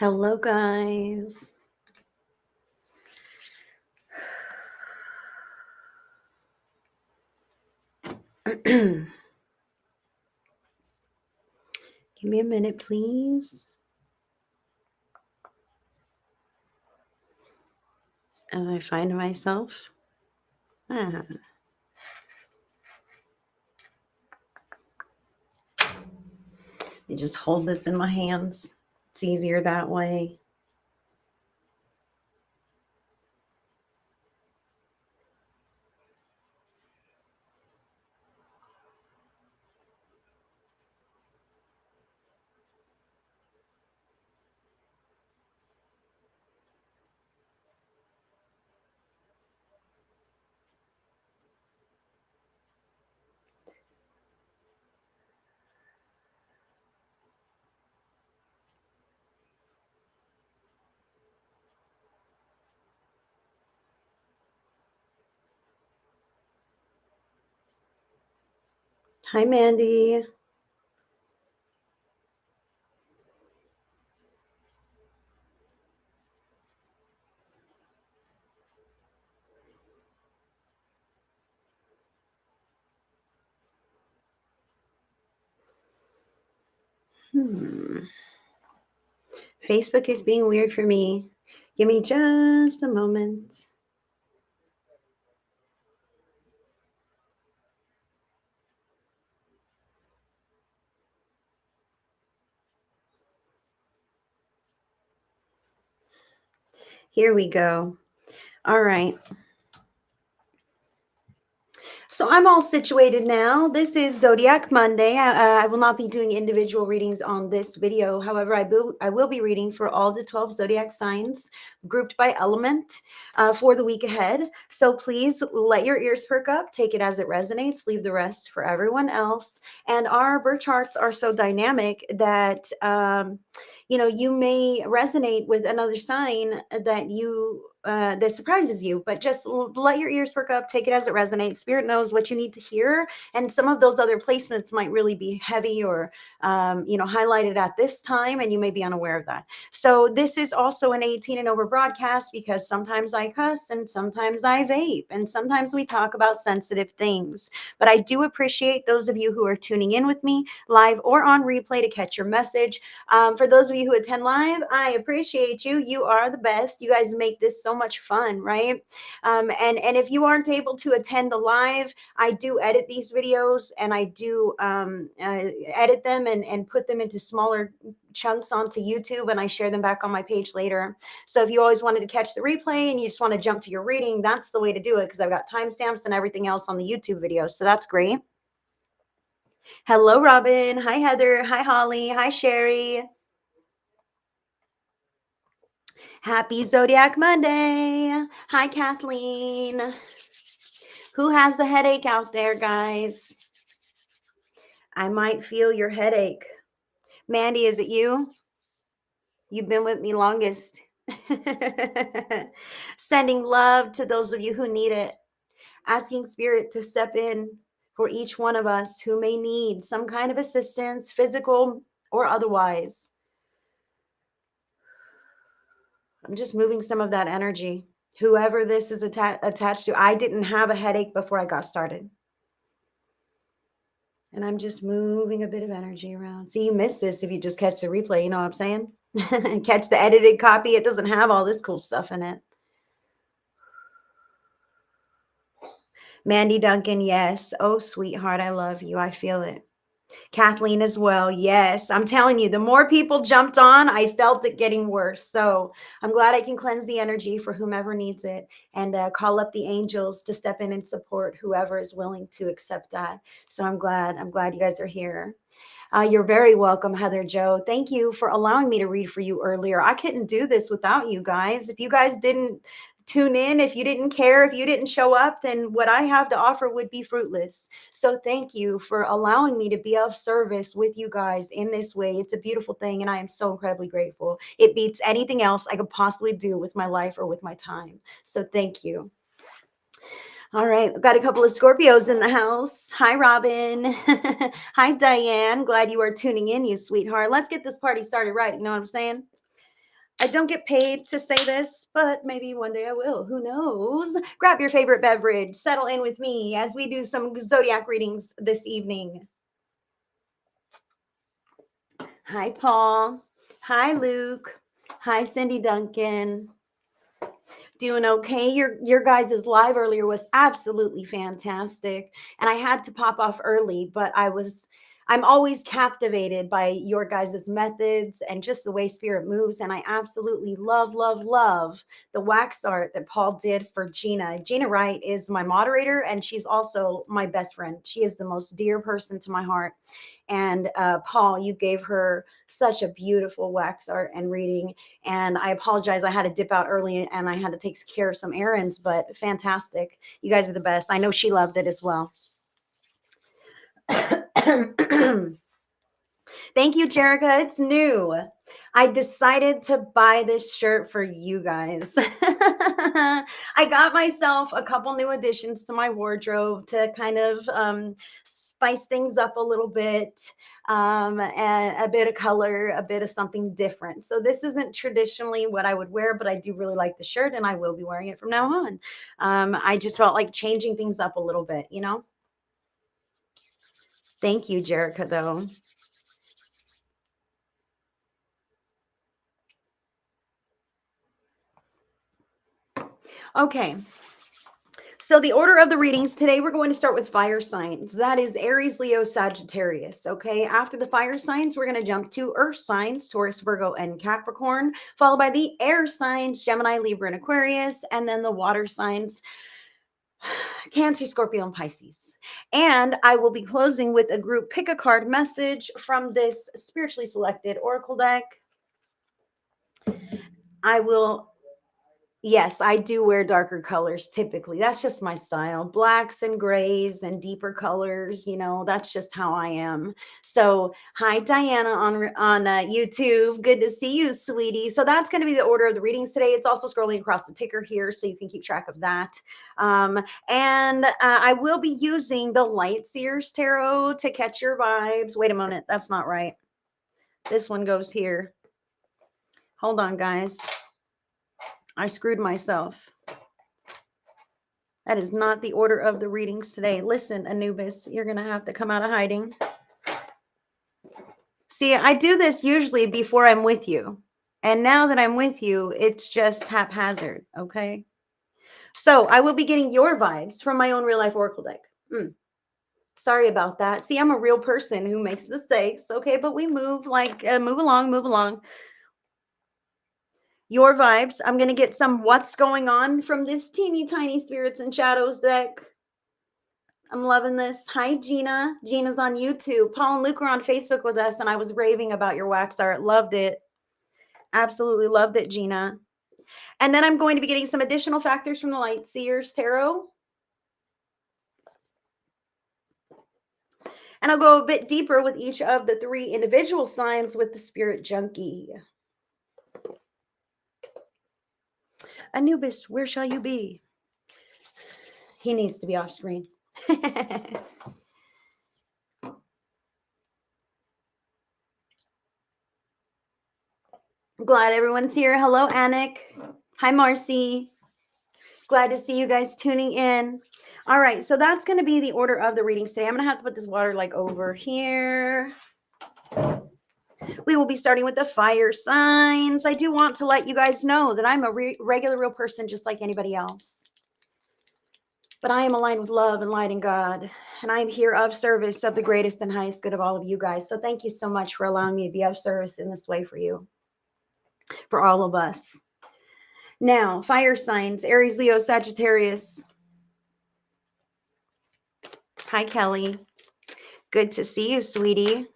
Hello, guys. Give me a minute, please. As I find myself. Let me just hold this in my hands. It's easier that way. Hi, Mandy. Facebook is being weird for me. Give me just a moment. Here we go. All right. So I'm all situated now. This is Zodiac Monday. I will not be doing individual readings on this video. However, I will be reading for all the 12 Zodiac signs grouped by element for the week ahead. So please let your ears perk up, take it as it resonates, leave the rest for everyone else. And our birth charts are so dynamic that, you may resonate with another sign that surprises you, but just let your ears perk up, take it as it resonates. Spirit knows what you need to hear, and some of those other placements might really be heavy or highlighted at this time, and you may be unaware of that. So this is also an 18 and over broadcast, because sometimes I cuss and sometimes I vape and sometimes we talk about sensitive things. But I do appreciate those of you who are tuning in with me live or on replay to catch your message. For those of you who attend live, I appreciate you. You are the best. You guys make this so much fun, right? And if you aren't able to attend the live, I do edit these videos, and I do edit them and put them into smaller chunks onto YouTube, and I share them back on my page later. So if you always wanted to catch the replay and you just want to jump to your reading, that's the way to do it, because I've got timestamps and everything else on the YouTube videos. So that's great. Hello, Robin. Hi, Heather. Hi, Holly. Hi, Sherry. Happy Zodiac Monday. Hi, Kathleen. Who has a headache out there, guys? I might feel your headache. Mandy, is it you? You've been with me longest. Sending love to those of you who need it. Asking Spirit to step in for each one of us who may need some kind of assistance, physical or otherwise. I'm just moving some of that energy. Whoever this is attached to, I didn't have a headache before I got started. And I'm just moving a bit of energy around. See, you miss this if you just catch the replay, you know what I'm saying? Catch the edited copy. It doesn't have all this cool stuff in it. Mandy Duncan, yes. Oh, sweetheart, I love you. I feel it. Kathleen as well. Yes, I'm telling you, the more people jumped on, I felt it getting worse. So I'm glad I can cleanse the energy for whomever needs it, and call up the angels to step in and support whoever is willing to accept that. So I'm glad you guys are here. You're very welcome, Heather Joe. Thank you for allowing me to read for you earlier. I couldn't do this without you guys. If you guys didn't tune in, if you didn't care, if you didn't show up, then what I have to offer would be fruitless. So thank you for allowing me to be of service with you guys in this way. It's a beautiful thing, and I am so incredibly grateful. It beats anything else I could possibly do with my life or with my time. So thank you. All right, we've got a couple of Scorpios in the house. Hi, Robin. Hi, Diane. Glad you are tuning in, you sweetheart. Let's get this party started right. You know what I'm saying? I don't get paid to say this, but maybe one day I will. Who knows? Grab your favorite beverage, settle in with me as we do some zodiac readings this evening. Hi, Paul. Hi, Luke. Hi, Cindy Duncan. Doing okay. Your guys' live earlier was absolutely fantastic, and I had to pop off early, but I'm always captivated by your guys' methods and just the way spirit moves, and I absolutely love the wax art that Paul did for Gina. Gina Wright is my moderator, and she's also my best friend. She is the most dear person to my heart. And Paul, you gave her such a beautiful wax art and reading. And I apologize, I had to dip out early and I had to take care of some errands, but fantastic. You guys are the best. I know she loved it as well. Thank you, Jerica. It's new. I decided to buy this shirt for you guys. I got myself a couple new additions to my wardrobe to kind of spice things up a little bit, and a bit of color, a bit of something different. So this isn't traditionally what I would wear, but I do really like the shirt and I will be wearing it from now on. I just felt like changing things up a little bit, you know? Thank you, Jerica, though. Okay. So the order of the readings today, we're going to start with fire signs. That is Aries, Leo, Sagittarius. Okay. After the fire signs, we're going to jump to earth signs, Taurus, Virgo, and Capricorn, followed by the air signs, Gemini, Libra, and Aquarius, and then the water signs, Cancer, Scorpio, and Pisces. And I will be closing with a group pick a card message from this spiritually selected oracle deck. Yes, I do wear darker colors typically. That's just my style. Blacks and grays and deeper colors, that's just how I am. So, hi Diana on YouTube. Good to see you, sweetie. So that's going to be the order of the readings today. It's also scrolling across the ticker here so you can keep track of that. And I will be using the Light Seers Tarot to catch your vibes. Wait a minute, that's not right. This one goes here. Hold on, guys. I screwed myself. That is not the order of the readings today. Listen, Anubis, you're going to have to come out of hiding. See, I do this usually before I'm with you. And now that I'm with you, it's just haphazard, okay? So I will be getting your vibes from my own real life oracle deck. Sorry about that. See, I'm a real person who makes mistakes, okay? But we move move along. Your vibes. I'm going to get some what's going on from this teeny tiny spirits and shadows deck. I'm loving this. Hi, Gina. Gina's on YouTube. Paul and Luke are on Facebook with us, and I was raving about your wax art. Loved it. Absolutely loved it, Gina. And then I'm going to be getting some additional factors from the Light Seers Tarot. And I'll go a bit deeper with each of the 3 individual signs with the Spirit Junkie. Anubis, where shall you be? He needs to be off screen. Glad everyone's here. Hello, Anik. Hi, Marcy. Glad to see you guys tuning in. All right, so that's going to be the order of the readings today. I'm going to have to put this water over here. We will be starting with the fire signs. I do want to let you guys know that I'm a regular, real person just like anybody else. But I am aligned with love and light and God. And I am here of service of the greatest and highest good of all of you guys. So thank you so much for allowing me to be of service in this way for you. For all of us. Now, fire signs, Aries, Leo, Sagittarius. Hi, Kelly. Good to see you, sweetie.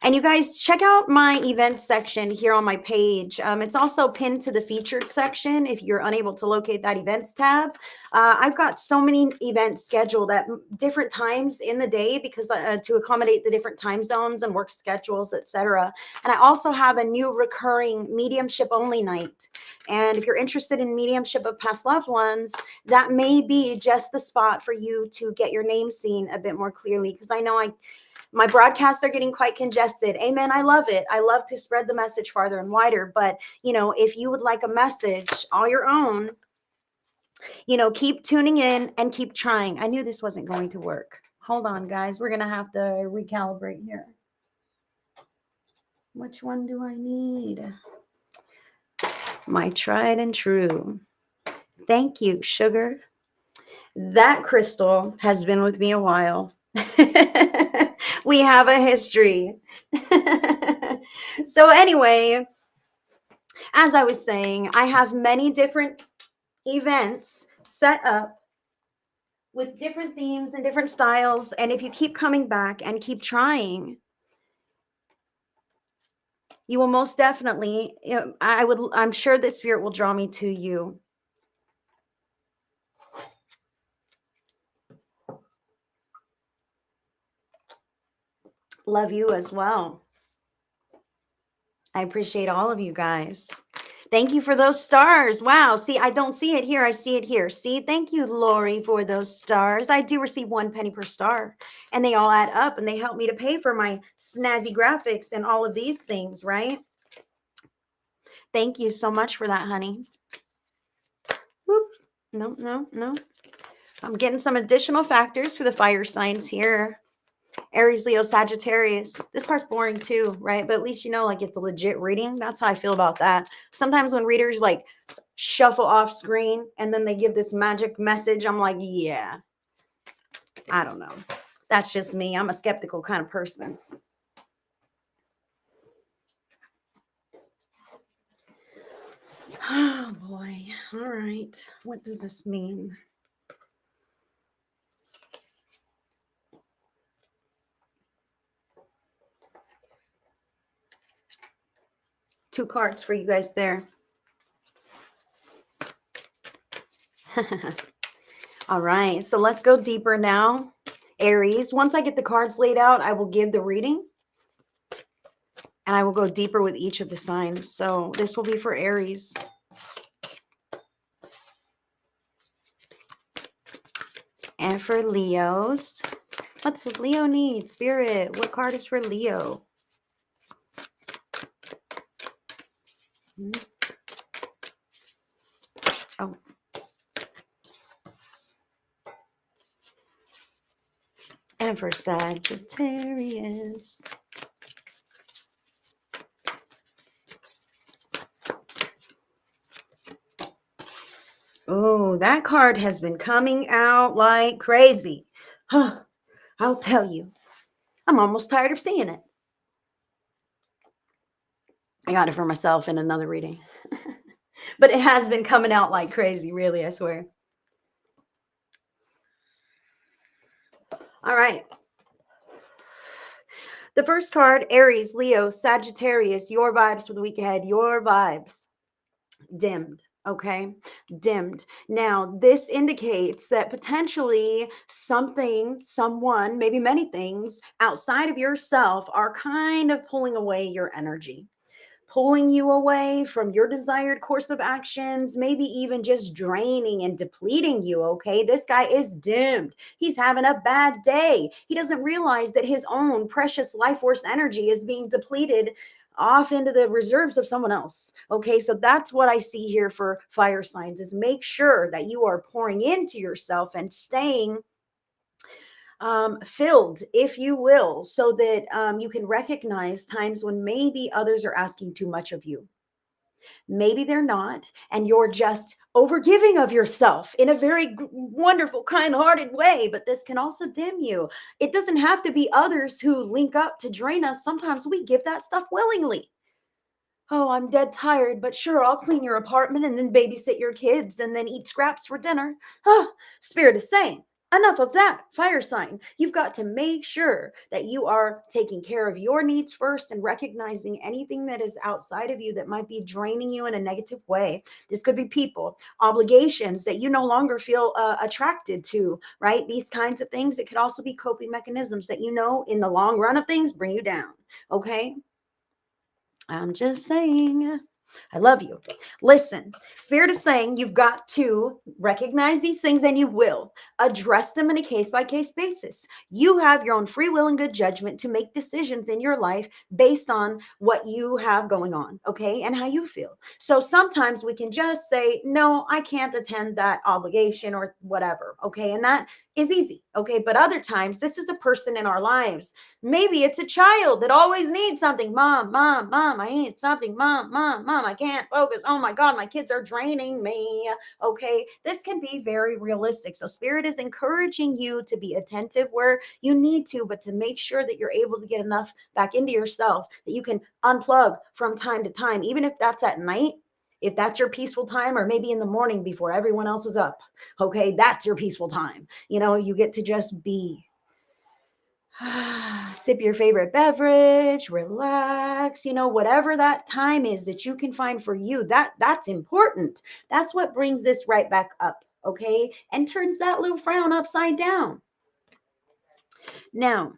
And you guys, check out my event section here on my page. It's also pinned to the featured section if you're unable to locate that events tab. I've got so many events scheduled at different times in the day because to accommodate the different time zones and work schedules, etc. And I also have a new recurring mediumship only night. And if you're interested in mediumship of past loved ones, that may be just the spot for you to get your name seen a bit more clearly, because I know My broadcasts are getting quite congested. Amen. I love it. I love to spread the message farther and wider. But, if you would like a message all your own, keep tuning in and keep trying. I knew this wasn't going to work. Hold on, guys. We're going to have to recalibrate here. Which one do I need? My tried and true. Thank you, sugar. That crystal has been with me a while. We have a history. So anyway, as I was saying, I have many different events set up with different themes and different styles. And if you keep coming back and keep trying, you will most definitely, I'm sure that spirit will draw me to you. Love you as well. I appreciate all of you guys. Thank you for those stars. Wow. See, I don't see it here. I see it here. See, thank you, Lori, for those stars. I do receive 1 penny per star, and they all add up, and they help me to pay for my snazzy graphics and all of these things, right? Thank you so much for that, honey. Whoop. No, no, no. I'm getting some additional factors for the fire signs here. Aries, Leo, Sagittarius. This part's boring too, right? But at least like it's a legit reading. That's how I feel about that. Sometimes when readers like shuffle off screen and then they give this magic message, I'm like, yeah, I don't know. That's just me. I'm a skeptical kind of person. Oh boy. All right. What does this mean? Two cards for you guys there. All right. So let's go deeper now. Aries. Once I get the cards laid out, I will give the reading. And I will go deeper with each of the signs. So this will be for Aries. And for Leos. What does Leo need? Spirit. What card is for Leo? Oh. And for Sagittarius. Oh, that card has been coming out like crazy. Huh. I'll tell you. I'm almost tired of seeing it. I got it for myself in another reading. But it has been coming out like crazy, really, I swear. All right. The first card, Aries, Leo, Sagittarius, your vibes for the week ahead, your vibes. Dimmed. Okay, dimmed. Now, this indicates that potentially something, someone, maybe many things outside of yourself are kind of pulling away your energy, pulling you away from your desired course of actions, maybe even just draining and depleting you. Okay, this guy is dimmed. He's having a bad day. He doesn't realize that his own precious life force energy is being depleted off into the reserves of someone else. Okay, so that's what I see here for fire signs, is make sure that you are pouring into yourself and staying filled, if you will, so that you can recognize times when maybe others are asking too much of you. Maybe they're not, and you're just overgiving of yourself in a very wonderful, kind-hearted way, but this can also dim you. It doesn't have to be others who link up to drain us. Sometimes we give that stuff willingly. Oh, I'm dead tired, but sure, I'll clean your apartment and then babysit your kids and then eat scraps for dinner. Spirit is saying, enough of that, fire sign. You've got to make sure that you are taking care of your needs first and recognizing anything that is outside of you that might be draining you in a negative way. This could be people, obligations that you no longer feel attracted to, right? These kinds of things. It could also be coping mechanisms that in the long run of things bring you down. Okay. I'm just saying. I love you. Listen, Spirit is saying you've got to recognize these things and you will address them in a case by case basis. You have your own free will and good judgment to make decisions in your life based on what you have going on, okay, and how you feel. So sometimes we can just say, no, I can't attend that obligation or whatever, okay, and that is easy, okay, but other times this is a person in our lives. Maybe it's a child that always needs something. Mom, mom, mom, I need something. Mom, mom, mom, I can't focus. Oh my God, my kids are draining me. Okay, this can be very realistic. So, Spirit is encouraging you to be attentive where you need to, but to make sure that you're able to get enough back into yourself that you can unplug from time to time, even if that's at night. If that's your peaceful time, or maybe in the morning before everyone else is up, okay, that's your peaceful time. You get to just be. Sip your favorite beverage, relax, whatever that time is that you can find for you. That's important. That's what brings this right back up, okay? And turns that little frown upside down. Now,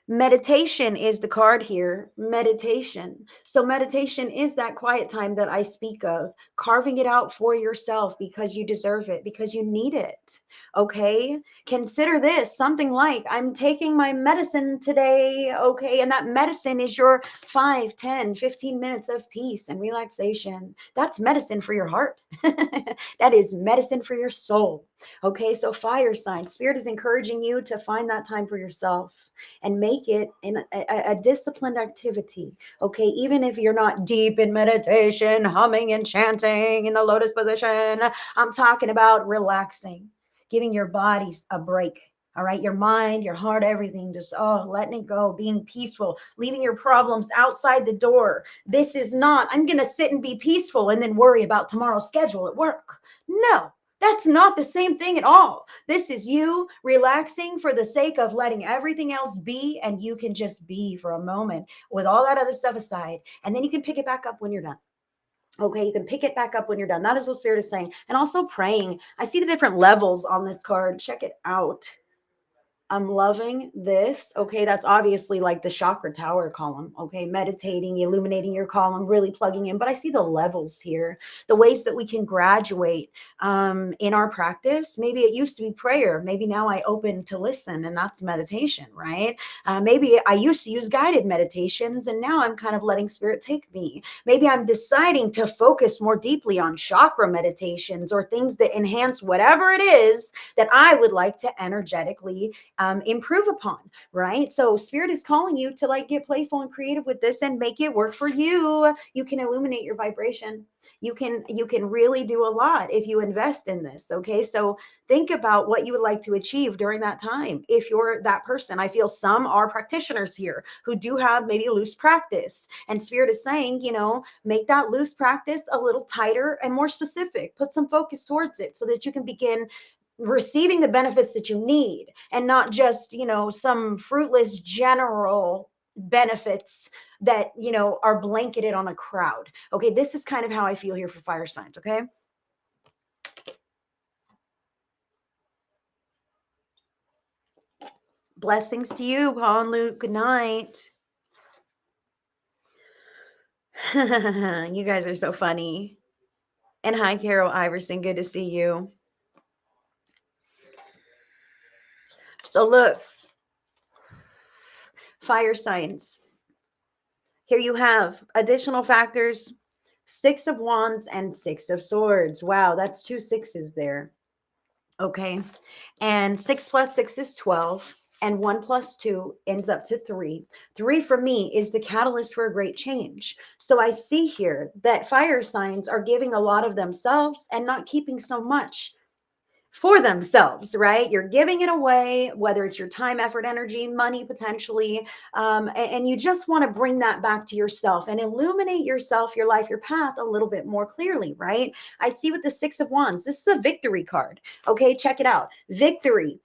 meditation is the card here. Meditation. So meditation is that quiet time that I speak of, carving it out for yourself because you deserve it, because you need it. Okay. Consider this something like, I'm taking my medicine today. Okay. And that medicine is your 5, 10, 15 minutes of peace and relaxation. That's medicine for your heart. That is medicine for your soul. Okay. So fire sign, Spirit is encouraging you to find that time for yourself and make it in a disciplined activity. Okay, even if you're not deep in meditation, humming and chanting in the lotus position, I'm talking about relaxing, giving your bodies a break. All right, your mind, your heart, everything, just letting it go, being peaceful, leaving your problems outside the door. This is not, I'm going to sit and be peaceful and then worry about tomorrow's schedule at work. No, that's not the same thing at all. This is you relaxing for the sake of letting everything else be, and you can just be for a moment with all that other stuff aside, and then you can pick it back up when you're done. Okay, you can pick it back up when you're done. That is what Spirit is saying. And also praying. I see the different levels on this card. Check it out. I'm loving this. Okay, that's obviously like the chakra tower column. Okay, meditating, illuminating your column, really plugging in. But I see the levels here, the ways that we can graduate in our practice. Maybe it used to be prayer. Maybe now I open to listen, and that's meditation, right? Maybe I used to use guided meditations, and now I'm kind of letting Spirit take me. Maybe I'm deciding to focus more deeply on chakra meditations or things that enhance whatever it is that I would like to energetically improve upon, right? So Spirit is calling you to like get playful and creative with this and make it work for you. You can illuminate your vibration. You can really do a lot if you invest in this. Okay, so think about what you would like to achieve during that time. If you're that person, I feel some are practitioners here who do have maybe loose practice, and Spirit is saying, make that loose practice a little tighter and more specific. Put some focus towards it so that you can begin receiving the benefits that you need, and not just some fruitless general benefits that are blanketed on a crowd. Okay, this is kind of how I feel here for fire signs. Okay, blessings to you, Paul and Luke. Good night. You guys are so funny. And hi, Carol Iverson, good to see you. So look, fire signs. Here you have additional factors, 6 of Wands and 6 of Swords. Wow, that's 2 sixes there. Okay. And 6 plus 6 is 12. And 1 plus 2 ends up to 3. 3 for me is the catalyst for a great change. So I see here that fire signs are giving a lot of themselves and not keeping so much for themselves, right? You're giving it away, whether it's your time, effort, energy, money, potentially. And you just want to bring that back to yourself and illuminate yourself, your life, your path a little bit more clearly, right? I see with the 6 of Wands, this is a victory card. Okay, check it out. Victory.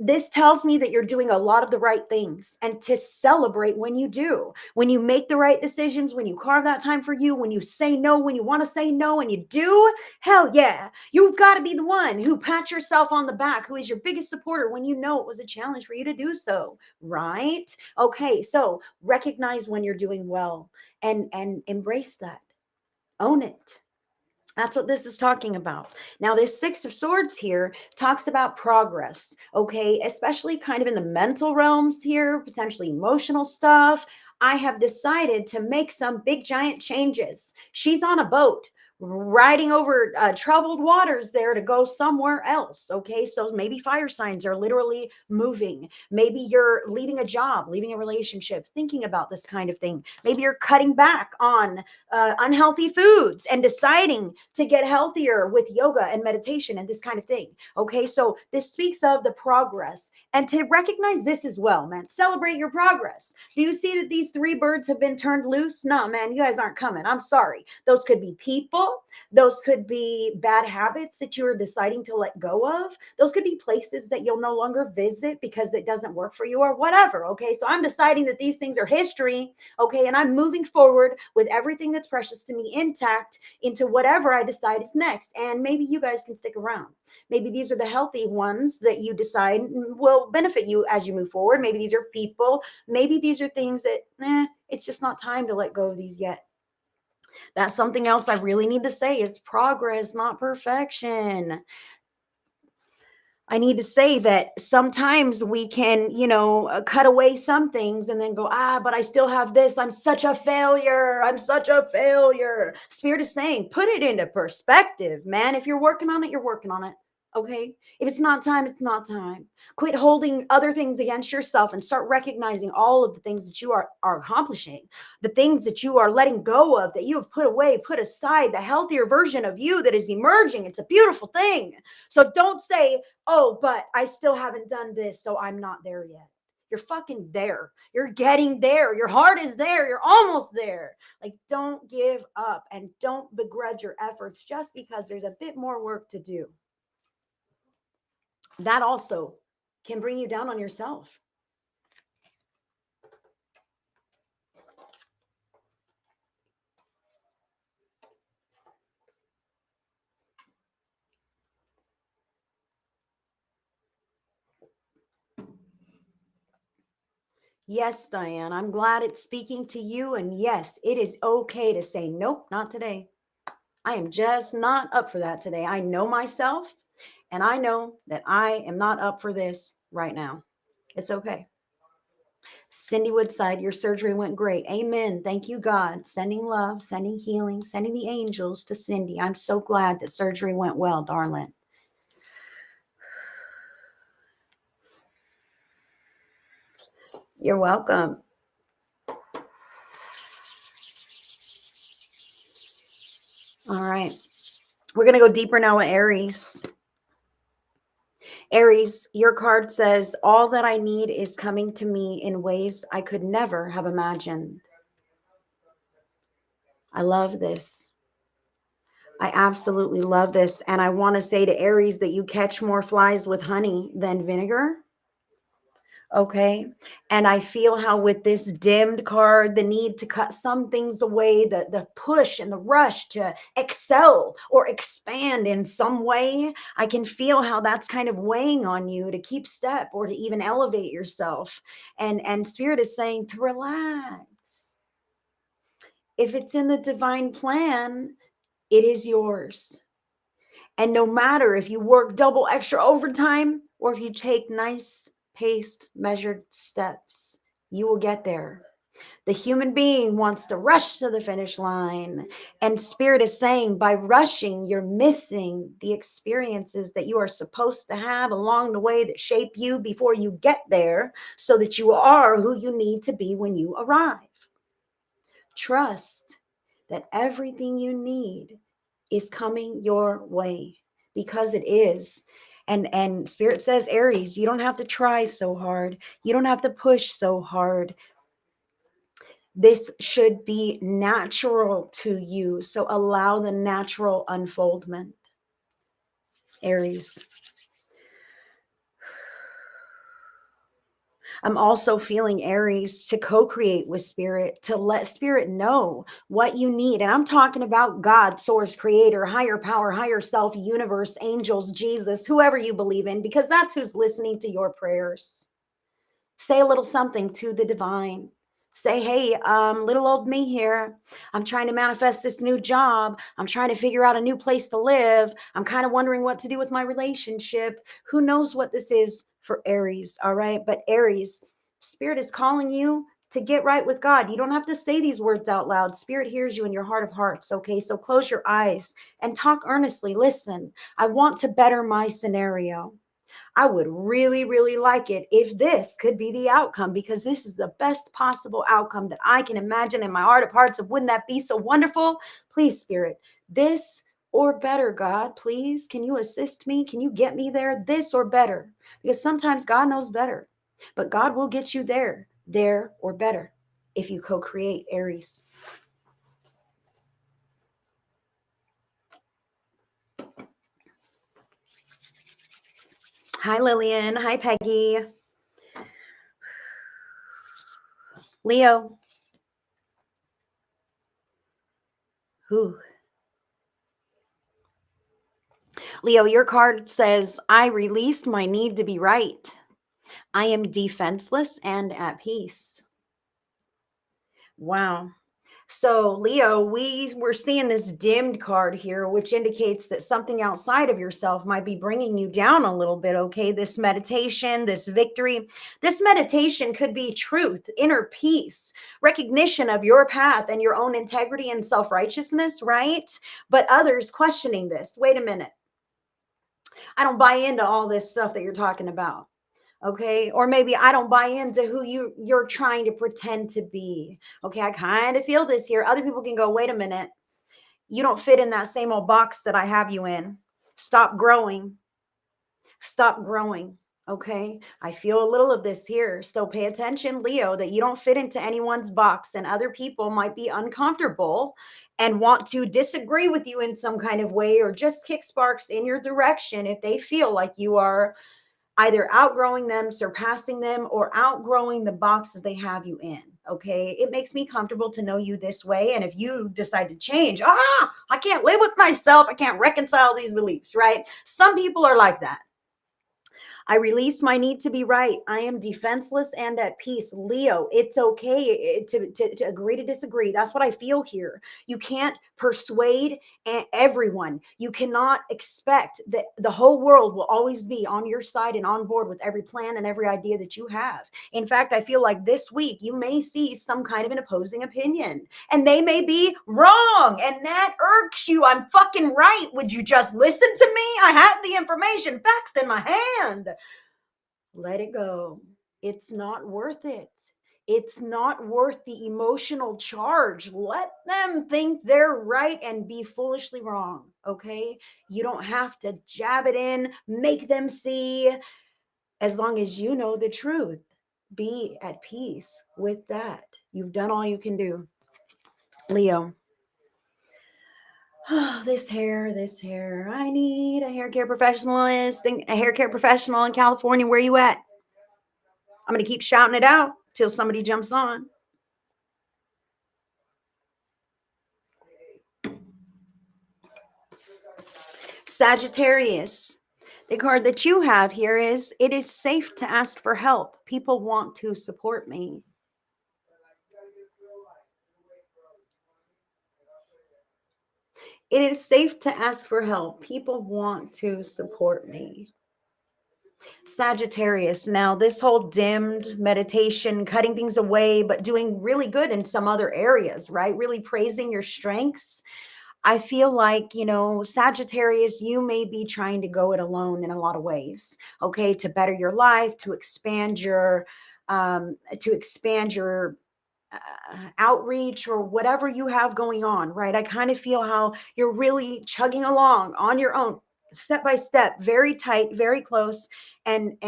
This tells me that you're doing a lot of the right things, and to celebrate when you do, when you make the right decisions, when you carve that time for you, when you say no, when you want to say no and you do, hell yeah. You've got to be the one who pats yourself on the back, who is your biggest supporter when you know it was a challenge for you to do so, right? Okay, so recognize when you're doing well and embrace that. Own it. That's what this is talking about. Now, this Six of Swords here talks about progress, okay? Especially kind of in the mental realms here, potentially emotional stuff. I have decided to make some big giant changes. She's on a boat riding over troubled waters there to go somewhere else, okay? So maybe fire signs are literally moving. Maybe you're leaving a job, leaving a relationship, thinking about this kind of thing. Maybe you're cutting back on unhealthy foods and deciding to get healthier with yoga and meditation and this kind of thing. Okay, so this speaks of the progress and to recognize this as well, man. Celebrate your progress. Do you see that these three birds have been turned loose? No, man, you guys aren't coming. I'm sorry. Those could be people, those could be bad habits that you're deciding to let go of, those could be places that you'll no longer visit because it doesn't work for you or whatever. Okay, so I'm deciding that these things are history. Okay, and I'm moving forward with everything that's precious to me intact into whatever I decide is next. And maybe you guys can stick around. Maybe these are the healthy ones that you decide will benefit you as you move forward. Maybe these are people. Maybe these are things that, it's just not time to let go of these yet. That's something else I really need to say. It's progress, not perfection. I need to say that sometimes we can, cut away some things and then go, but I still have this. I'm such a failure. I'm such a failure. Spirit is saying, put it into perspective, man. If you're working on it, you're working on it. Okay. If it's not time, it's not time. Quit holding other things against yourself and start recognizing all of the things that you are accomplishing, the things that you are letting go of, that you have put away, put aside, the healthier version of you that is emerging. It's a beautiful thing. So don't say, oh, but I still haven't done this, so I'm not there yet. You're fucking there. You're getting there. Your heart is there. You're almost there. Like, don't give up and don't begrudge your efforts just because there's a bit more work to do. That also can bring you down on yourself. Yes, Diane, I'm glad it's speaking to you. And yes, it is okay to say, nope, not today. I am just not up for that today. I know myself and I know that I am not up for this right now. It's okay. Cindy Woodside, your surgery went great. Amen. Thank you, God. Sending love, sending healing, sending the angels to Cindy. I'm so glad that surgery went well, darling. You're welcome. All right. We're going to go deeper now with Aries. Aries, your card says, all that I need is coming to me in ways I could never have imagined. I love this. I absolutely love this. And I want to say to Aries that you catch more flies with honey than vinegar. Okay. And I feel how with this dimmed card, the need to cut some things away, the push and the rush to excel or expand in some way, I can feel how that's kind of weighing on you to keep step or to even elevate yourself. And Spirit is saying to relax. If it's in the divine plan, it is yours. And no matter if you work double extra overtime or if you take nice, paced, measured steps, you will get there. The human being wants to rush to the finish line. And Spirit is saying by rushing, you're missing the experiences that you are supposed to have along the way that shape you before you get there so that you are who you need to be when you arrive. Trust that everything you need is coming your way because it is. And Spirit says, Aries, you don't have to try so hard. You don't have to push so hard. This should be natural to you. So allow the natural unfoldment. Aries. I'm also feeling Aries to co-create with Spirit, to let Spirit know what you need. And I'm talking about God, source, creator, higher power, higher self, universe, angels, Jesus, whoever you believe in, because that's who's listening to your prayers. Say a little something to the divine. Say, hey, little old me here. I'm trying to manifest this new job. I'm trying to figure out a new place to live. I'm kind of wondering what to do with my relationship. Who knows what this is for Aries? All right. But Aries, Spirit is calling you to get right with God. You don't have to say these words out loud. Spirit hears you in your heart of hearts. Okay. So close your eyes and talk earnestly. Listen, I want to better my scenario. I would really, really like it if this could be the outcome, because this is the best possible outcome that I can imagine in my heart of hearts. Of wouldn't that be so wonderful? Please, Spirit, this or better, God, please. Can you assist me? Can you get me there? This or better? Because sometimes God knows better, but God will get you there or better if you co-create, Aries. Hi, Lillian. Hi, Peggy. Leo. Who? Leo, your card says, I released my need to be right. I am defenseless and at peace. Wow. So, Leo, we're seeing this dimmed card here, which indicates that something outside of yourself might be bringing you down a little bit. Okay. This meditation, this victory, this meditation could be truth, inner peace, recognition of your path and your own integrity and self righteousness, right? But others questioning this. Wait a minute. I don't buy into all this stuff that you're talking about. Okay. Or maybe I don't buy into who you're trying to pretend to be. Okay. I kind of feel this here. Other people can go, wait a minute. You don't fit in that same old box that I have you in. Stop growing. Stop growing. Okay. I feel a little of this here. So pay attention, Leo, that you don't fit into anyone's box, and other people might be uncomfortable and want to disagree with you in some kind of way, or just kick sparks in your direction if they feel like you are either outgrowing them, surpassing them, or outgrowing the box that they have you in. Okay. It makes me comfortable to know you this way. And if you decide to change, I can't live with myself. I can't reconcile these beliefs, right? Some people are like that. I release my need to be right. I am defenseless and at peace. Leo, it's okay to agree to disagree. That's what I feel here. You can't persuade everyone. You cannot expect that the whole world will always be on your side and on board with every plan and every idea that you have. In fact, I feel like this week you may see some kind of an opposing opinion, and they may be wrong, and that irks you. I'm fucking right. Would you just listen to me? I have the information faxed in my hand. Let it go. It's not worth it. It's not worth the emotional charge. Let them think they're right and be foolishly wrong. Okay. You don't have to jab it in, make them see, as long as you know the truth. Be at peace with that. You've done all you can do. Leo. Oh, this hair. I need a hair care professionalist, a hair care professional in California. Where you at? I'm going to keep shouting it out till somebody jumps on. Sagittarius. The card that you have here is, it is safe to ask for help. People want to support me. It is safe to ask for help. People want to support me. Sagittarius. Now, this whole dimmed meditation, cutting things away, but doing really good in some other areas, right? Really praising your strengths. I feel like, Sagittarius, you may be trying to go it alone in a lot of ways, okay, to better your life, to expand your outreach or whatever you have going on, right? I kind of feel how you're really chugging along on your own, step by step, very tight, very close, and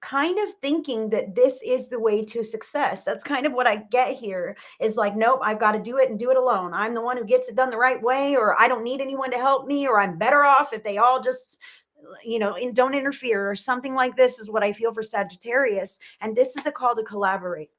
kind of thinking that this is the way to success. That's kind of what I get here, is like, nope, I've got to do it and do it alone. I'm the one who gets it done the right way, or I don't need anyone to help me, or I'm better off if they all just don't interfere, or something like this is what I feel for Sagittarius. And this is a call to collaborate.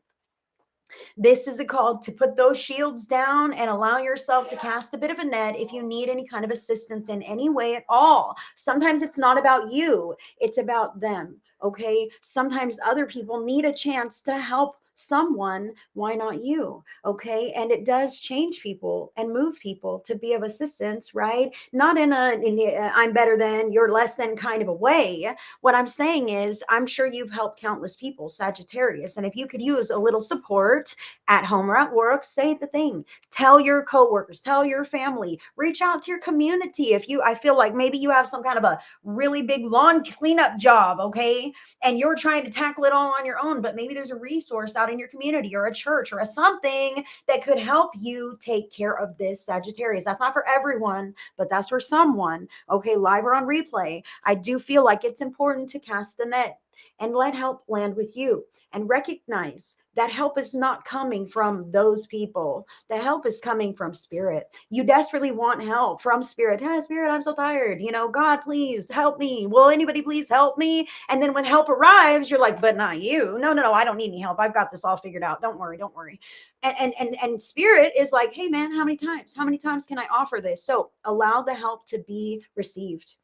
This is a call to put those shields down and allow yourself to cast a bit of a net if you need any kind of assistance in any way at all. Sometimes it's not about you, it's about them. Okay. Sometimes other people need a chance to help someone, why not you? Okay. And it does change people and move people to be of assistance, right? Not in I'm better than, you're less than kind of a way. What I'm saying is, I'm sure you've helped countless people, Sagittarius. And if you could use a little support at home or at work, say the thing. Tell your coworkers, tell your family, reach out to your community. I feel like maybe you have some kind of a really big lawn cleanup job, okay? And you're trying to tackle it all on your own, but maybe there's a resource out in your community or a church or a something that could help you take care of this, Sagittarius. That's not for everyone, but that's for someone. Okay, live or on replay. I do feel like it's important to cast the net and let help land with you, and recognize that help is not coming from those people. The help is coming from spirit. You desperately want help from spirit. Hey, spirit, I'm so tired. God, please help me. Will anybody please help me? And then when help arrives, you're like, but not you. No, no, no, I don't need any help. I've got this all figured out. Don't worry, don't worry. And spirit is like, hey man, how many times? How many times can I offer this? So allow the help to be received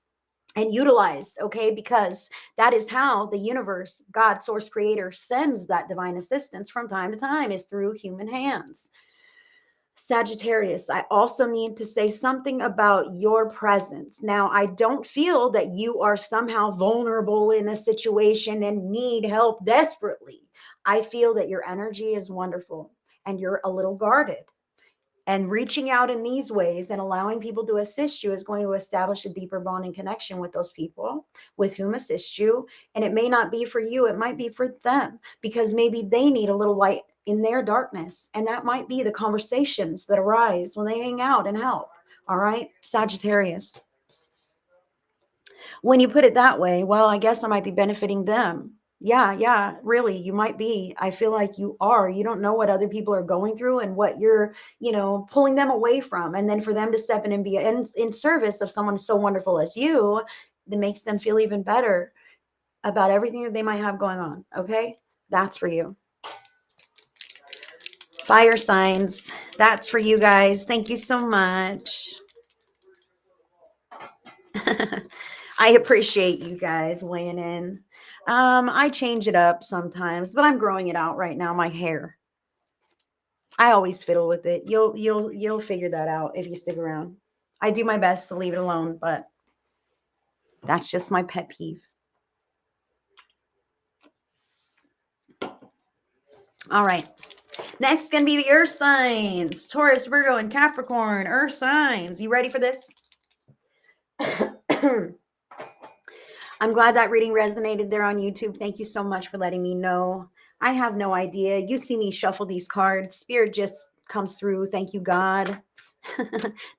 and utilized, okay? Because that is how the universe, God, source, creator, sends that divine assistance from time to time, is through human hands. Sagittarius, I also need to say something about your presence. Now, I don't feel that you are somehow vulnerable in a situation and need help desperately. I feel that your energy is wonderful and you're a little guarded. And reaching out in these ways and allowing people to assist you is going to establish a deeper bonding connection with those people with whom assist you. And it may not be for you, it might be for them, because maybe they need a little light in their darkness. And that might be the conversations that arise when they hang out and help. All right, Sagittarius. When you put it that way, well, I guess I might be benefiting them. Yeah, really, you might be. I feel like you are. You don't know what other people are going through and what you're, pulling them away from. And then for them to step in and be in service of someone so wonderful as you, that makes them feel even better about everything that they might have going on. Okay? That's for you. Fire signs. That's for you guys. Thank you so much. I appreciate you guys weighing in. I change it up sometimes, but I'm growing it out right now. My hair. I always fiddle with it. You'll figure that out if you stick around. I do my best to leave it alone, but that's just my pet peeve. All right. Next gonna be the earth signs. Taurus, Virgo, and Capricorn. Earth signs. You ready for this? I'm glad that reading resonated there on YouTube. Thank you so much for letting me know. I have no idea. You see me shuffle these cards. Spirit just comes through. Thank you, God.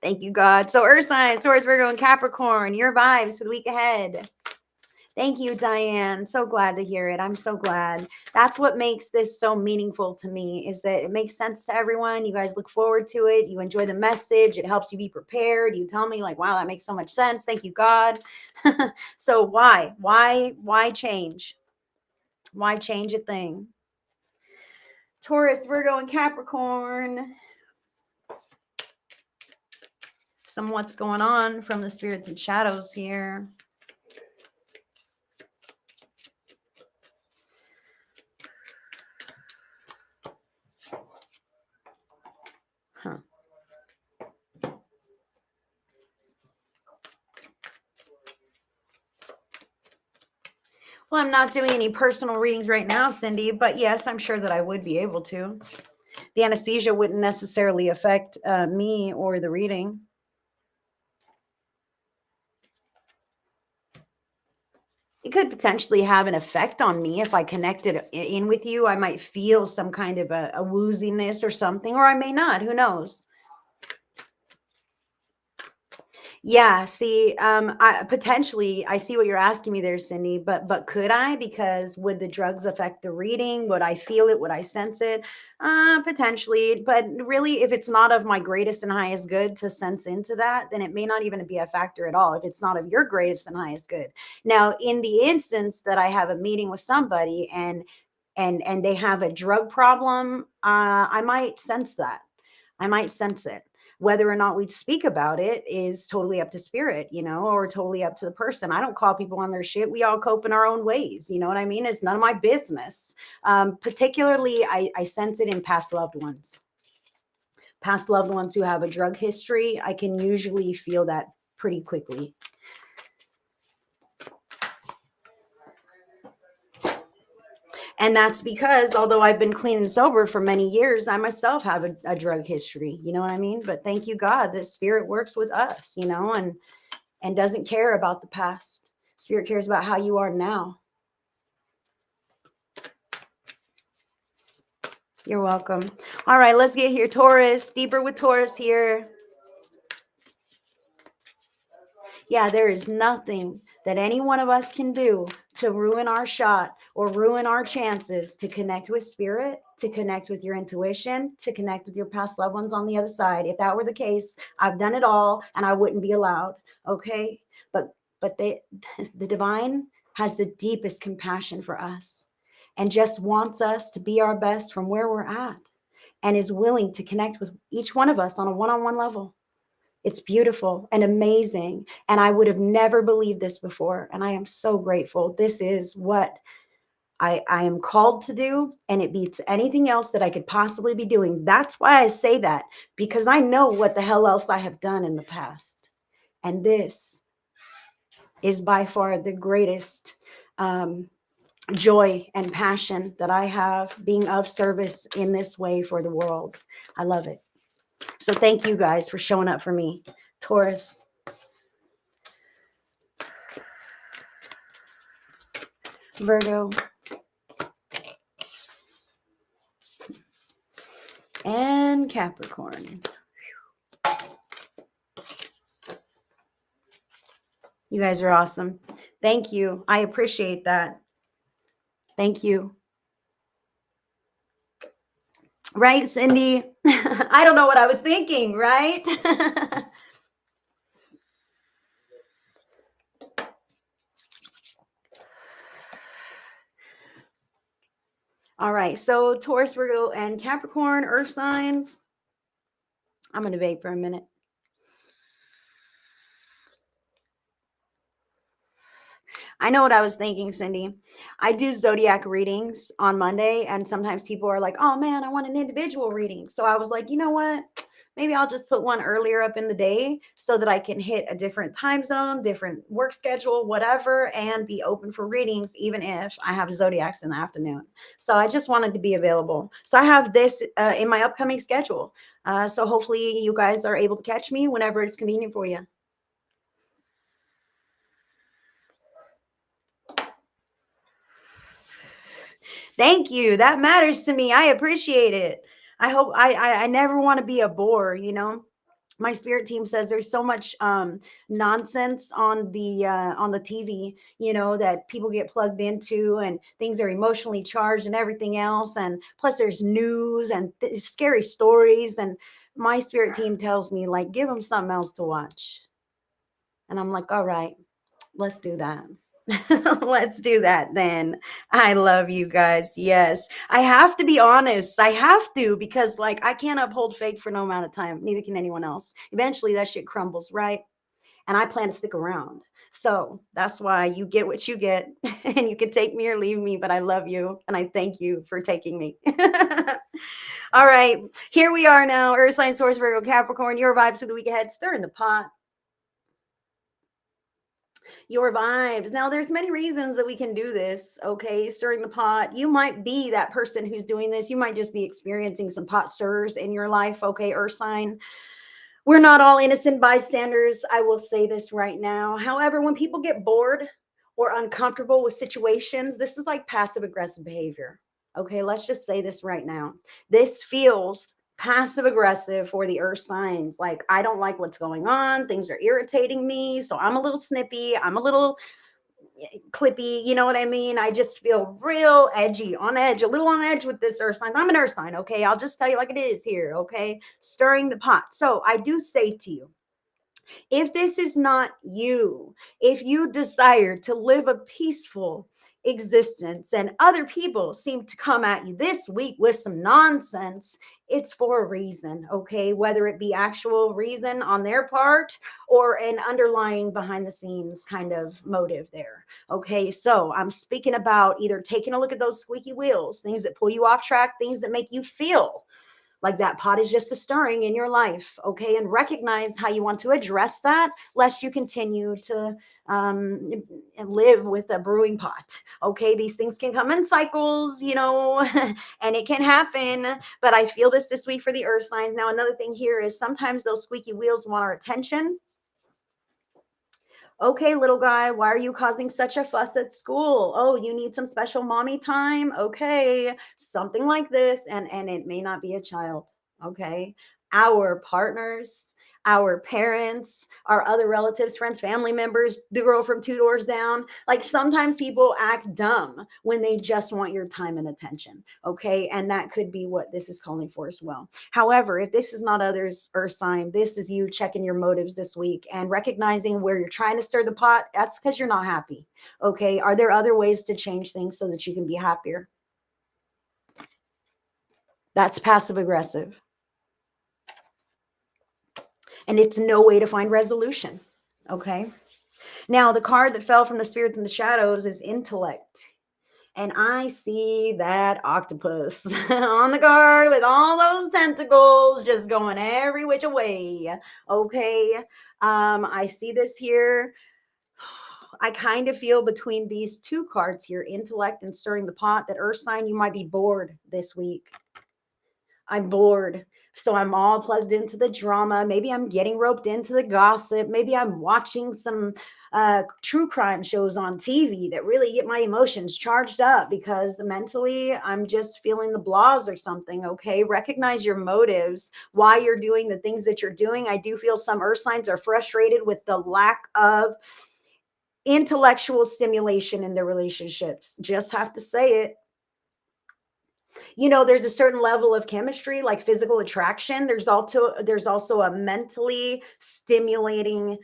Thank you, God. So Earth signs, Taurus, Virgo, and Capricorn, your vibes for the week ahead. Thank you, Diane. So glad to hear it. I'm so glad. That's what makes this so meaningful to me, is that it makes sense to everyone. You guys look forward to it. You enjoy the message. It helps you be prepared. You tell me like, wow, that makes so much sense. Thank you, God. So why change? Why change a thing? Taurus, Virgo, and Capricorn. Some what's going on from the spirits and shadows here. Huh. Well, I'm not doing any personal readings right now, Cindy, but yes, I'm sure that I would be able to. The anesthesia wouldn't necessarily affect me or the reading. It could potentially have an effect on me if I connected in with you. I might feel some kind of a wooziness or something, or I may not. Who knows? Yeah, see, I see what you're asking me there, Cindy, but could I? Because would the drugs affect the reading? Would I feel it? Would I sense it? Potentially, but really, if it's not of my greatest and highest good to sense into that, then it may not even be a factor at all if it's not of your greatest and highest good. Now, in the instance that I have a meeting with somebody and they have a drug problem, I might sense that. I might sense it. Whether or not we speak about it is totally up to spirit, or totally up to the person. I don't call people on their shit. We all cope in our own ways. You know what I mean? It's none of my business. Particularly, I sense it in past loved ones. Past loved ones who have a drug history, I can usually feel that pretty quickly. And that's because although I've been clean and sober for many years, I myself have a drug history. You know what I mean? But thank you, God, that spirit works with us, and doesn't care about the past. Spirit cares about how you are now. You're welcome. All right, let's get here. Taurus, deeper with Taurus here. Yeah, there is nothing that any one of us can do to ruin our shot or ruin our chances to connect with spirit, to connect with your intuition, to connect with your past loved ones on the other side. If that were the case, I've done it all and I wouldn't be allowed. Okay. But the divine has the deepest compassion for us and just wants us to be our best from where we're at, and is willing to connect with each one of us on a one-on-one level. It's beautiful and amazing. And I would have never believed this before. And I am so grateful. This is what I am called to do. And it beats anything else that I could possibly be doing. That's why I say that, because I know what the hell else I have done in the past. And this is by far the greatest joy and passion that I have, being of service in this way for the world. I love it. So thank you guys for showing up for me. Taurus. Virgo. And Capricorn. You guys are awesome. Thank you. I appreciate that. Thank you. Right, Cindy? I don't know what I was thinking, right? All right, so Taurus, Virgo, and Capricorn, earth signs. I'm going to vape for a minute. I know what I was thinking, Cindy. I do Zodiac readings on Monday, and sometimes people are like, oh man, I want an individual reading. So I was like, you know what? Maybe I'll just put one earlier up in the day so that I can hit a different time zone, different work schedule, whatever, and be open for readings, even if I have Zodiacs in the afternoon. So I just wanted to be available. So I have this in my upcoming schedule. So hopefully you guys are able to catch me whenever it's convenient for you. Thank you. That matters to me. I appreciate it. I hope I never want to be a bore, My spirit team says there's so much nonsense on the TV, that people get plugged into, and things are emotionally charged and everything else. And plus there's news and scary stories. And my spirit team tells me, like, give them something else to watch. And I'm like, all right, let's do that. Let's do that then. I love you guys. Yes. I have to be honest. I have to, because like I can't uphold fake for no amount of time. Neither can anyone else. Eventually that shit crumbles, right? And I plan to stick around. So that's why you get what you get, and you can take me or leave me, but I love you and I thank you for taking me. All right. Here we are now. Earth sign, Taurus, Virgo, Capricorn. Your vibes for the week ahead. Stir in the pot. Your vibes. Now, there's many reasons that we can do this. Okay, stirring the pot. You might be that person who's doing this. You might just be experiencing some pot stirrers in your life. Okay, earth sign. We're not all innocent bystanders. I will say this right now. However, when people get bored or uncomfortable with situations, this is like passive aggressive behavior. Okay, let's just say this right now. This feels passive aggressive for the earth signs. Like, I don't like what's going on. Things are irritating me. So I'm a little snippy. I'm a little clippy. You know what I mean? I just feel real edgy, on edge, a little on edge with this earth sign. I'm an earth sign. Okay. I'll just tell you like it is here. Okay. Stirring the pot. So I do say to you, if this is not you, if you desire to live a peaceful, existence and other people seem to come at you this week with some nonsense, it's for a reason, okay? Whether it be actual reason on their part or an underlying behind the scenes kind of motive there, okay? So I'm speaking about either taking a look at those squeaky wheels, things that pull you off track, things that make you feel like that pot is just a stirring in your life, okay? And recognize how you want to address that, lest you continue to live with a brewing pot, okay? These things can come in cycles, and it can happen. But I feel this week for the earth signs. Now, another thing here is sometimes those squeaky wheels want our attention. Okay, little guy, why are you causing such a fuss at school? Oh, you need some special mommy time? Okay, something like this. And it may not be a child, okay? Our partners, our parents, our other relatives, friends, family members, the girl from two doors down. Like sometimes people act dumb when they just want your time and attention, okay? And that could be what this is calling for as well. However, if this is not others earth sign, this is you checking your motives this week and recognizing where you're trying to stir the pot. That's because you're not happy. Okay. Are there other ways to change things so that you can be happier? That's passive aggressive. And it's no way to find resolution. Okay. Now, the card that fell from the spirits and the shadows is intellect. And I see that octopus on the card with all those tentacles just going every which way. Okay. I see this here. I kind of feel between these two cards here, intellect and stirring the pot, that earth sign, you might be bored this week. I'm bored. So I'm all plugged into the drama. Maybe I'm getting roped into the gossip. Maybe I'm watching some true crime shows on TV that really get my emotions charged up because mentally I'm just feeling the blahs or something. Okay. Recognize your motives, why you're doing the things that you're doing. I do feel some earth signs are frustrated with the lack of intellectual stimulation in their relationships. Just have to say it. There's a certain level of chemistry, like physical attraction. There's also a mentally stimulating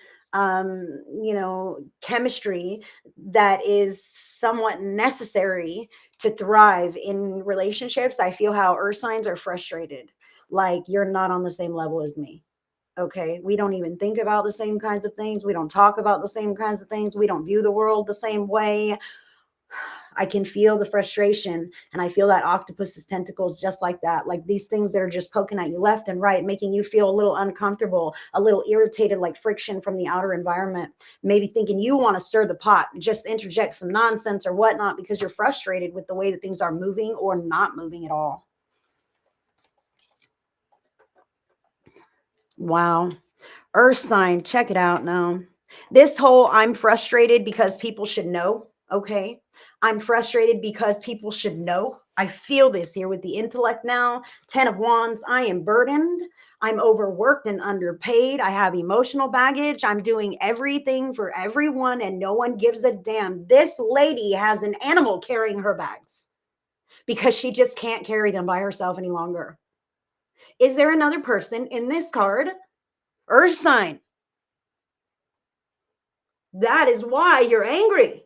chemistry that is somewhat necessary to thrive in relationships. I feel how earth signs are frustrated, like you're not on the same level as me. Okay, we don't even think about the same kinds of things, we don't talk about the same kinds of things, we don't view the world the same way. I can feel the frustration, and I feel that octopus's tentacles just like that. Like these things that are just poking at you left and right, making you feel a little uncomfortable, a little irritated, like friction from the outer environment. Maybe thinking you want to stir the pot and just interject some nonsense or whatnot because you're frustrated with the way that things are moving or not moving at all. Wow. Earth sign, check it out now. This whole I'm frustrated because people should know. Okay. I'm frustrated because people should know. I feel this here with the intellect now. 10 of Wands. I am burdened. I'm overworked and underpaid. I have emotional baggage. I'm doing everything for everyone and no one gives a damn. This lady has an animal carrying her bags because she just can't carry them by herself any longer. Is there another person in this card? Earth sign. That is why you're angry.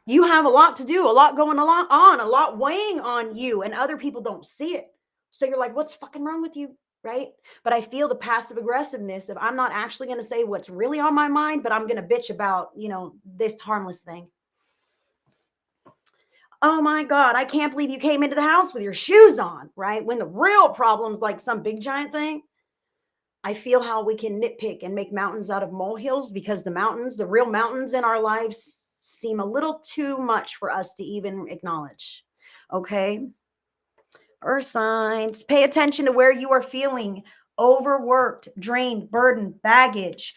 You have a lot to do, a lot going on, a lot weighing on you, and other people don't see it. So you're like, what's fucking wrong with you? Right? But I feel the passive aggressiveness of I'm not actually going to say what's really on my mind, but I'm going to bitch about, this harmless thing. Oh my God, I can't believe you came into the house with your shoes on, right? When the real problem's like some big giant thing. I feel how we can nitpick and make mountains out of molehills because the real mountains in our lives seem a little too much for us to even acknowledge. Okay. Earth signs, pay attention to where you are feeling overworked, drained, burdened, baggage.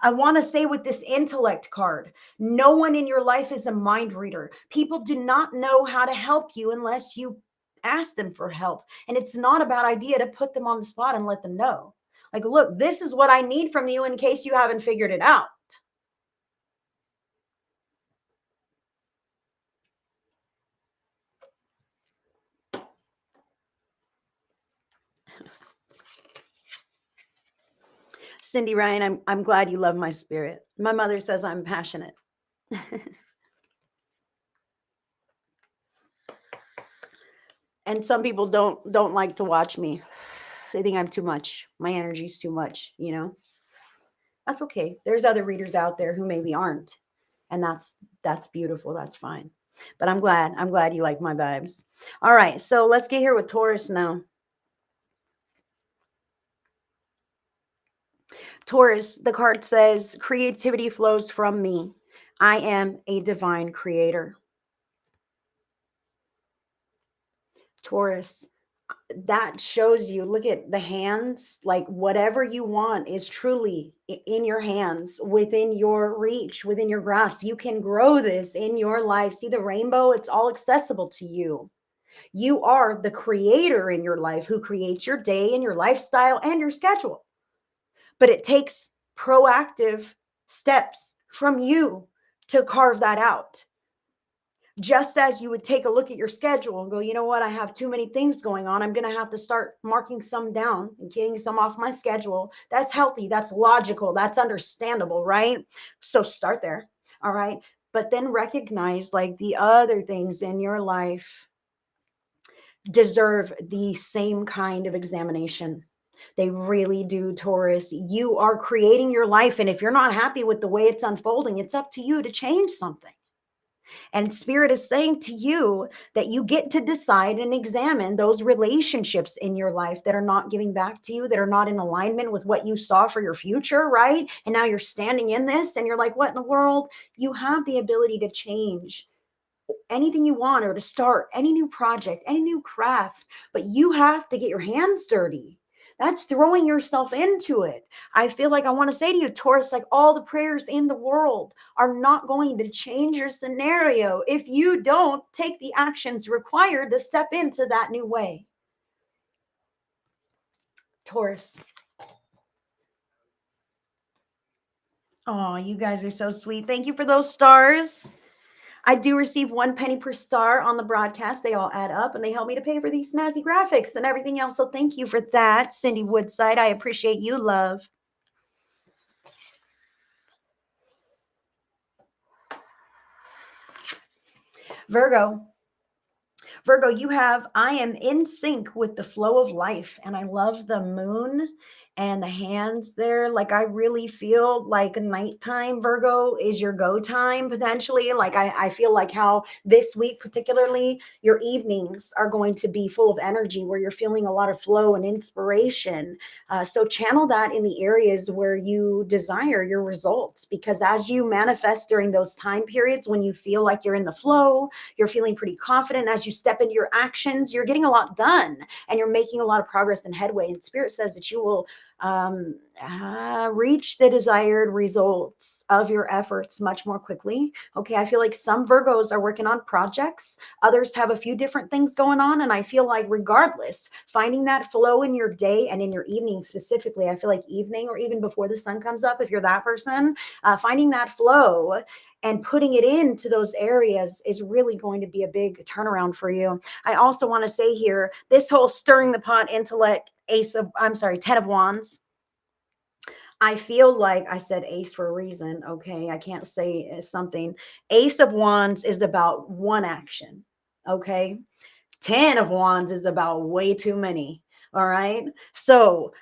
I want to say with this intellect card, no one in your life is a mind reader. People do not know how to help you unless you ask them for help. And it's not a bad idea to put them on the spot and let them know. Like, look, this is what I need from you in case you haven't figured it out. Cindy Ryan, I'm glad you love my spirit. My mother says I'm passionate. And some people don't like to watch me. They think I'm too much. My energy's too much, you know. That's okay. There's other readers out there who maybe aren't. And that's beautiful. That's fine. But I'm glad. I'm glad you like my vibes. All right. So let's get here with Taurus now. Taurus, the card says, creativity flows from me. I am a divine creator. Taurus, that shows you, look at the hands, like whatever you want is truly in your hands, within your reach, within your grasp. You can grow this in your life. See the rainbow? It's all accessible to you. You are the creator in your life who creates your day and your lifestyle and your schedule. But it takes proactive steps from you to carve that out. Just as you would take a look at your schedule and go, you know what, I have too many things going on. I'm going to have to start marking some down and getting some off my schedule. That's healthy. That's logical. That's understandable, right? So start there. All right. But then recognize like the other things in your life deserve the same kind of examination. They really do, Taurus. You are creating your life. And if you're not happy with the way it's unfolding, it's up to you to change something. And Spirit is saying to you that you get to decide and examine those relationships in your life that are not giving back to you, that are not in alignment with what you saw for your future, right? And now you're standing in this and you're like, what in the world? You have the ability to change anything you want or to start any new project, any new craft, but you have to get your hands dirty. That's throwing yourself into it. I feel like I want to say to you, Taurus, like all the prayers in the world are not going to change your scenario if you don't take the actions required to step into that new way. Taurus. Oh, you guys are so sweet. Thank you for those stars. I do receive 1 penny per star on the broadcast. They all add up and they help me to pay for these snazzy graphics and everything else. So thank you for that, Cindy Woodside. I appreciate you, love. Virgo. Virgo, you have, I am in sync with the flow of life. And I love the moon and the hands there. Like, I really feel like nighttime, Virgo, is your go time potentially. Like, I feel like how this week, particularly, your evenings are going to be full of energy where you're feeling a lot of flow and inspiration. So, channel that in the areas where you desire your results, because as you manifest during those time periods when you feel like you're in the flow, you're feeling pretty confident. As you step into your actions, you're getting a lot done and you're making a lot of progress and headway. And Spirit says that you will reach the desired results of your efforts much more quickly. Okay, I feel like some Virgos are working on projects, others have a few different things going on. And I feel like, regardless, finding that flow in your day and in your evening specifically, I feel like evening or even before the sun comes up, if you're that person, finding that flow and putting it into those areas is really going to be a big turnaround for you. I also want to say here, this whole stirring the pot intellect, I'm sorry, 10 of Wands. I feel like I said ace for a reason. Okay. I can't say something. Ace of Wands is about one action. Okay. 10 of Wands is about way too many. All right. So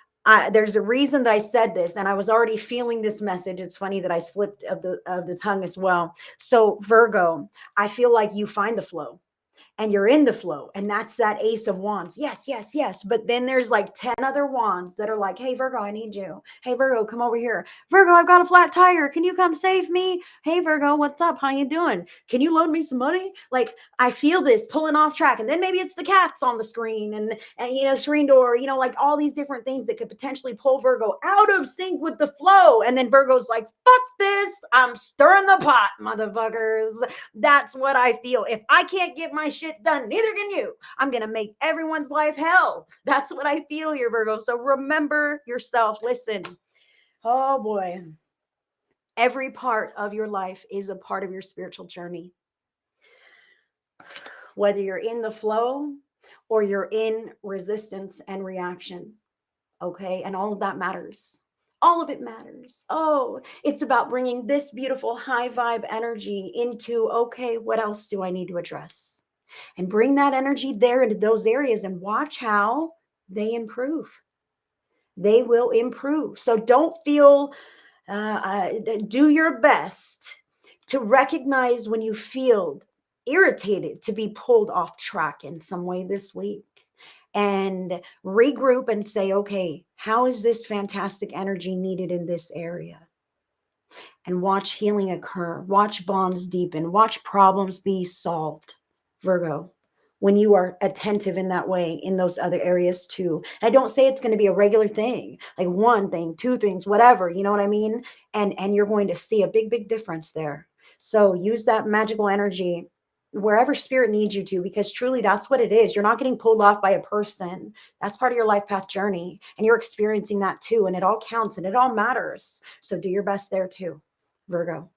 there's a reason that I said this, and I was already feeling this message. It's funny that I slipped of the tongue as well. So Virgo, I feel like you find the flow and you're in the flow. And that's that ace of wands. Yes, yes, yes. But then there's like 10 other wands that are like, hey, Virgo, I need you. Hey, Virgo, come over here. Virgo, I've got a flat tire. Can you come save me? Hey, Virgo, what's up? How you doing? Can you loan me some money? Like, I feel this pulling off track. And then maybe it's the cats on the screen and screen door, like all these different things that could potentially pull Virgo out of sync with the flow. And then Virgo's like, fuck this. I'm stirring the pot, motherfuckers. That's what I feel. If I can't get my shit done, neither can you. I'm going to make everyone's life hell. That's what I feel here, Virgo. So remember yourself. Listen. Oh boy. Every part of your life is a part of your spiritual journey. Whether you're in the flow or you're in resistance and reaction. Okay. And all of that matters. All of it matters. Oh, it's about bringing this beautiful high vibe energy into, okay, what else do I need to address? and bring that energy there into those areas and watch how they improve. They will improve. So don't feel, do your best to recognize when you feel irritated to be pulled off track in some way this week, and regroup and say, okay, how is this fantastic energy needed in this area? And watch healing occur, watch bonds deepen, watch problems be solved, Virgo, when you are attentive in that way in those other areas too. I don't say it's going to be a regular thing, like one thing, two things, whatever, you know what I mean? And you're going to see a big difference there. So use that magical energy wherever spirit needs you to, because truly that's what it is. You're not getting pulled off by a person. That's part of your life path journey, and you're experiencing that too, and it all counts and it all matters. So do your best there too, Virgo.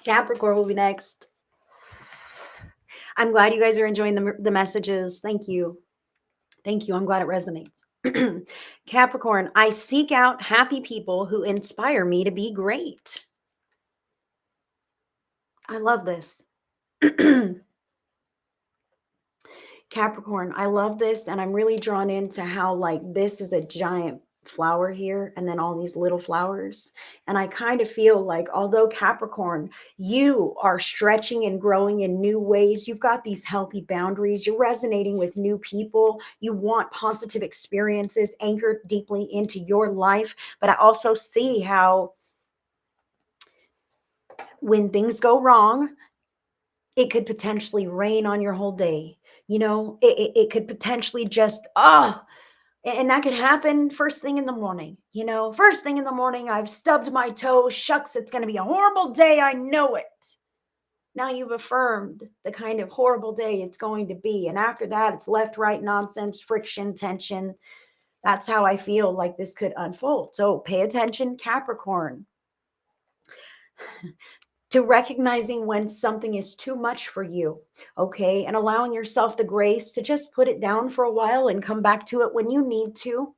Capricorn will be next. I'm glad you guys are enjoying the messages. Thank you. Thank you. I'm glad it resonates. Capricorn, I seek out happy people who inspire me to be great. I love this. Capricorn, I love this. And I'm really drawn into how, like, this is a giant flower here and then all these little flowers. And I kind of feel like, although Capricorn, you are stretching and growing in new ways, you've got these healthy boundaries, you're resonating with new people, you want positive experiences anchored deeply into your life. But I also see how when things go wrong, it could potentially rain on your whole day. You know, it could potentially just, and that could happen first thing in the morning. You know, first thing in the morning, I've stubbed my toe. Shucks, it's going to be a horrible day. I know it. Now you've affirmed the kind of horrible day it's going to be. And after that, it's left, right nonsense, friction, tension. That's how I feel like this could unfold. So pay attention, Capricorn, to recognizing when something is too much for you, okay? And allowing yourself the grace to just put it down for a while and come back to it when you need to.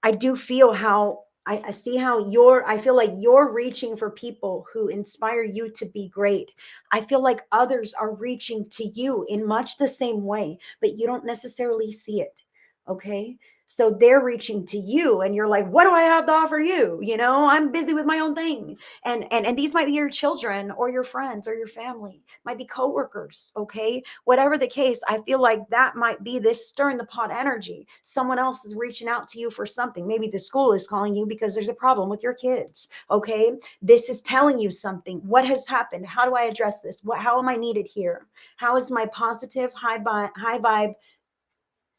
I do feel how I see how I feel like you're reaching for people who inspire you to be great. I feel like others are reaching to you in much the same way, but you don't necessarily see it. Okay. So they're reaching to you and you're like, what do I have to offer you? You know, I'm busy with my own thing. And these might be your children or your friends or your family, might be coworkers. Okay. Whatever the case, I feel like that might be this stirring the pot energy. Someone else is reaching out to you for something. Maybe the school is calling you because there's a problem with your kids. Okay. This is telling you something. What has happened? How do I address this? How am I needed here? How is my positive, high vibe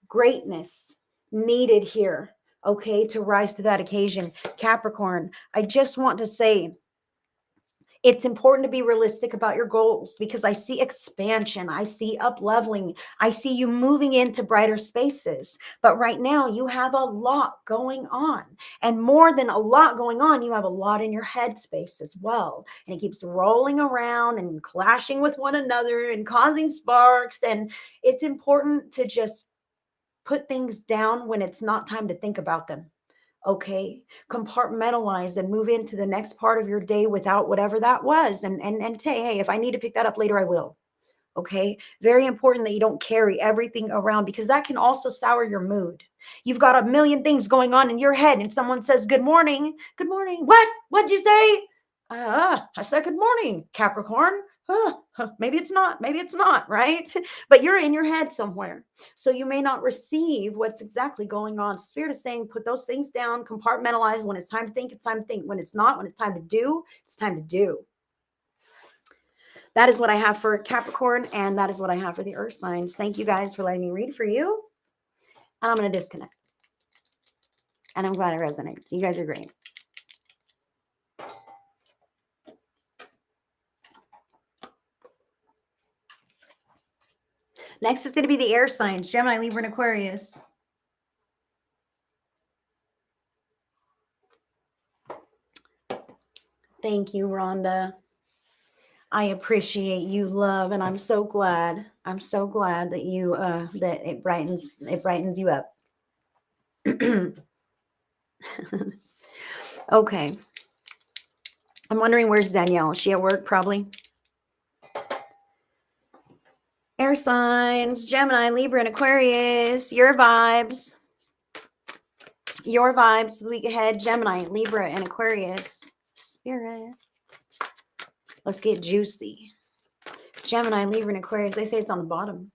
greatness needed here? Okay. To rise to that occasion. Capricorn, I just want to say, it's important to be realistic about your goals, because I see expansion. I see up leveling. I see you moving into brighter spaces. But right now you have a lot going on, and more than a lot going on, you have a lot in your head space as well. And it keeps rolling around and clashing with one another and causing sparks. And it's important to just put things down when it's not time to think about them. Okay, compartmentalize and move into the next part of your day without whatever that was, and say, hey, if I need to pick that up later, I will. Okay, very important that you don't carry everything around, because that can also sour your mood. You've got a million things going on in your head and someone says good morning. Good morning. What'd you say? I said good morning, Capricorn. Maybe it's not, right? But you're in your head somewhere, so you may not receive what's exactly going on. Spirit is saying put those things down, compartmentalize. When it's time to think, it's time to think. When it's not, when it's time to do, it's time to do. That is what I have for Capricorn, and that is what I have for the earth signs. Thank you guys for letting me read for you. I'm going to disconnect, and I'm glad it resonates. You guys are great. Next is going to be the air signs: Gemini, Libra, and Aquarius. Thank you, Rhonda. I appreciate you, love, and I'm so glad. I'm so glad that you that it brightens you up. Okay. I'm wondering, where's Danielle? Is she at work? Probably. Air signs, Gemini, Libra, and Aquarius. Your vibes. Your vibes the week ahead. Gemini, Libra, and Aquarius. Spirit. Let's get juicy. Gemini, Libra, and Aquarius. They say it's on the bottom.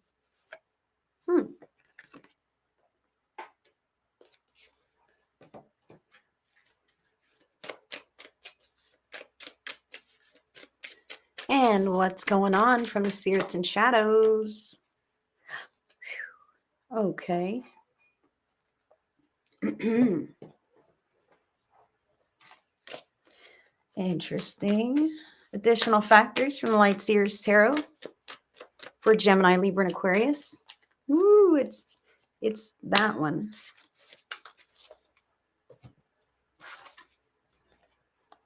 And what's going on from the spirits and shadows? Okay. Interesting. Additional factors from the Light Seers Tarot for Gemini, Libra, and Aquarius. Ooh, it's that one.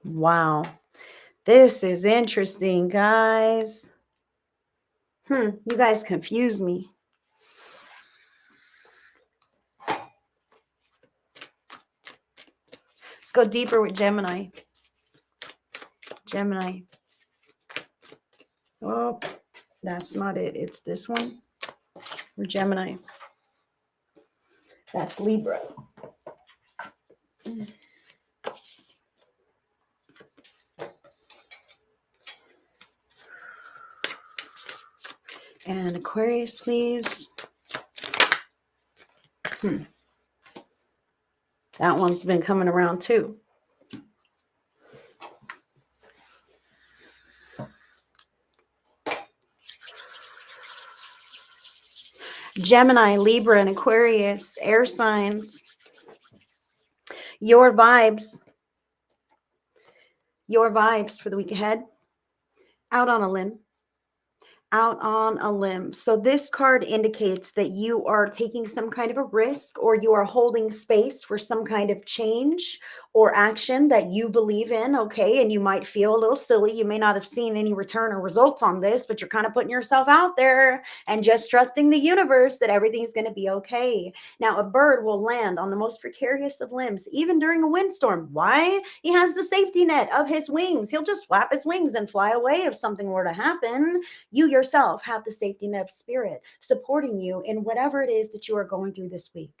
Wow. This is interesting, guys. You guys confuse me. Let's go deeper with Gemini. Gemini. Oh, that's not it. It's this one. Or Gemini. That's Libra. And Aquarius, please. That one's been coming around too. Gemini, Libra, and Aquarius, air signs. Your vibes for the week ahead. Out on a limb. Out on a limb. So this card indicates that you are taking some kind of a risk, or you are holding space for some kind of change or action that you believe in. Okay. And you might feel a little silly. You may not have seen any return or results on this, but you're kind of putting yourself out there and just trusting the universe that everything's going to be okay. Now, a bird will land on the most precarious of limbs, even during a windstorm. Why? He has the safety net of his wings. He'll just flap his wings and fly away if something were to happen. You yourself have the safety net of spirit supporting you in whatever it is that you are going through this week.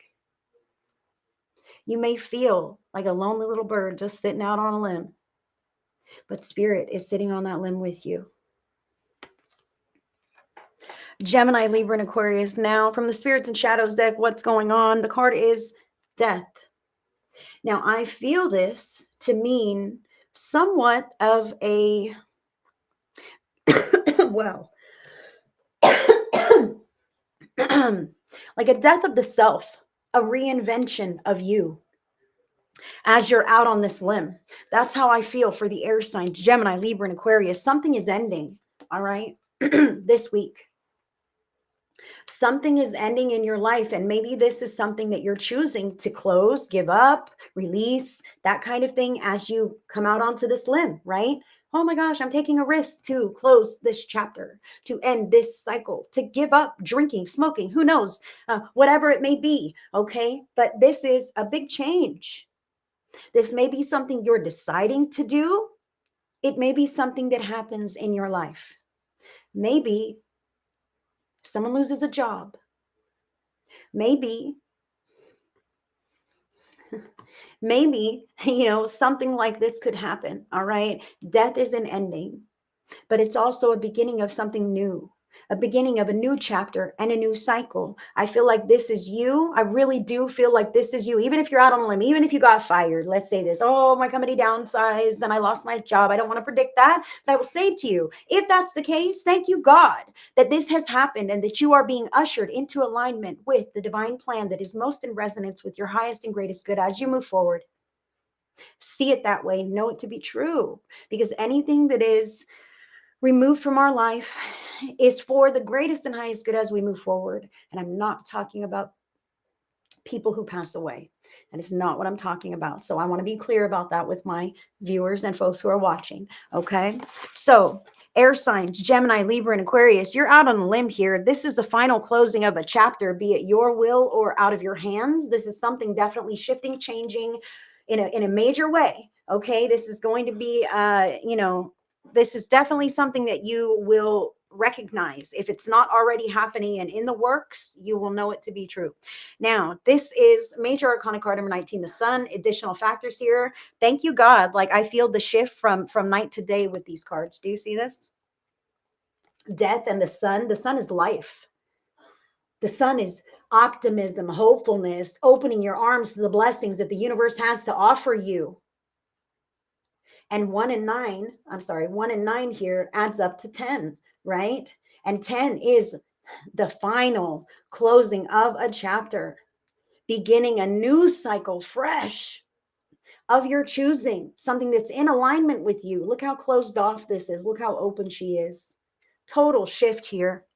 You may feel like a lonely little bird just sitting out on a limb, but spirit is sitting on that limb with you. Gemini, Libra, and Aquarius. Now, from the Spirits and Shadows deck, what's going on? The card is Death. Now, I feel this to mean somewhat of a, well, like a death of the self, a reinvention of you as you're out on this limb. That's how I feel for the air signs, Gemini, Libra, and Aquarius. Something is ending, all right, this week. Something is ending in your life, and maybe this is something that you're choosing to close, give up, release, that kind of thing as you come out onto this limb, right? Oh my gosh, I'm taking a risk to close this chapter, to end this cycle, to give up drinking, smoking, who knows, whatever it may be, okay? But this is a big change. This may be something you're deciding to do. It may be something that happens in your life. Maybe someone loses a job. Maybe, something like this could happen, all right? Death is an ending, but it's also a beginning of something new, a beginning of a new chapter and a new cycle. I feel like this is you. I really do feel like this is you. Even if you're out on a limb, even if you got fired, let's say this, oh, my company downsized and I lost my job. I don't want to predict that, but I will say to you, if that's the case, thank you, God, that this has happened and that you are being ushered into alignment with the divine plan that is most in resonance with your highest and greatest good as you move forward. See it that way, know it to be true, because anything that is removed from our life is for the greatest and highest good as we move forward. And I'm not talking about people who pass away. That is not what I'm talking about. So I want to be clear about that with my viewers and folks who are watching. Okay. So air signs, Gemini, Libra, and Aquarius, you're out on a limb here. This is the final closing of a chapter, be it your will or out of your hands. This is something definitely shifting, changing in a major way. Okay. This is going to be, this is definitely something that you will recognize. If it's not already happening and in the works, you will know it to be true. Now, this is major arcana card number 19, the sun. Additional factors here. Thank you, God. Like, I feel the shift from night to day with these cards. Do you see this? Death and the sun. The sun is life. The sun is optimism, hopefulness, opening your arms to the blessings that the universe has to offer you. And 1 and 9 here adds up to 10, right? And 10 is the final closing of a chapter, beginning a new cycle, fresh, of your choosing, something that's in alignment with you. Look how closed off this is. Look how open she is. Total shift here.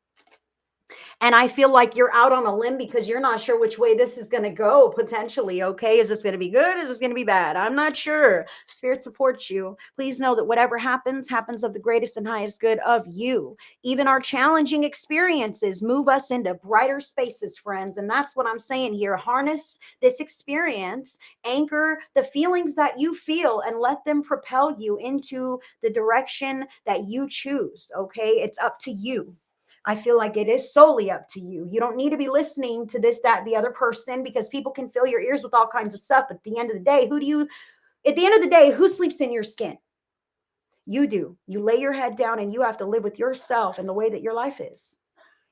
And I feel like you're out on a limb because you're not sure which way this is going to go potentially. Okay. Is this going to be good? Is this going to be bad? I'm not sure. Spirit supports you. Please know that whatever happens, happens of the greatest and highest good of you. Even our challenging experiences move us into brighter spaces, friends. And that's what I'm saying here. Harness this experience, anchor the feelings that you feel, and let them propel you into the direction that you choose. Okay. It's up to you. I feel like it is solely up to you. You don't need to be listening to this, that, the other person, because people can fill your ears with all kinds of stuff. But at the end of the day, who sleeps in your skin? You do. You lay your head down and you have to live with yourself and the way that your life is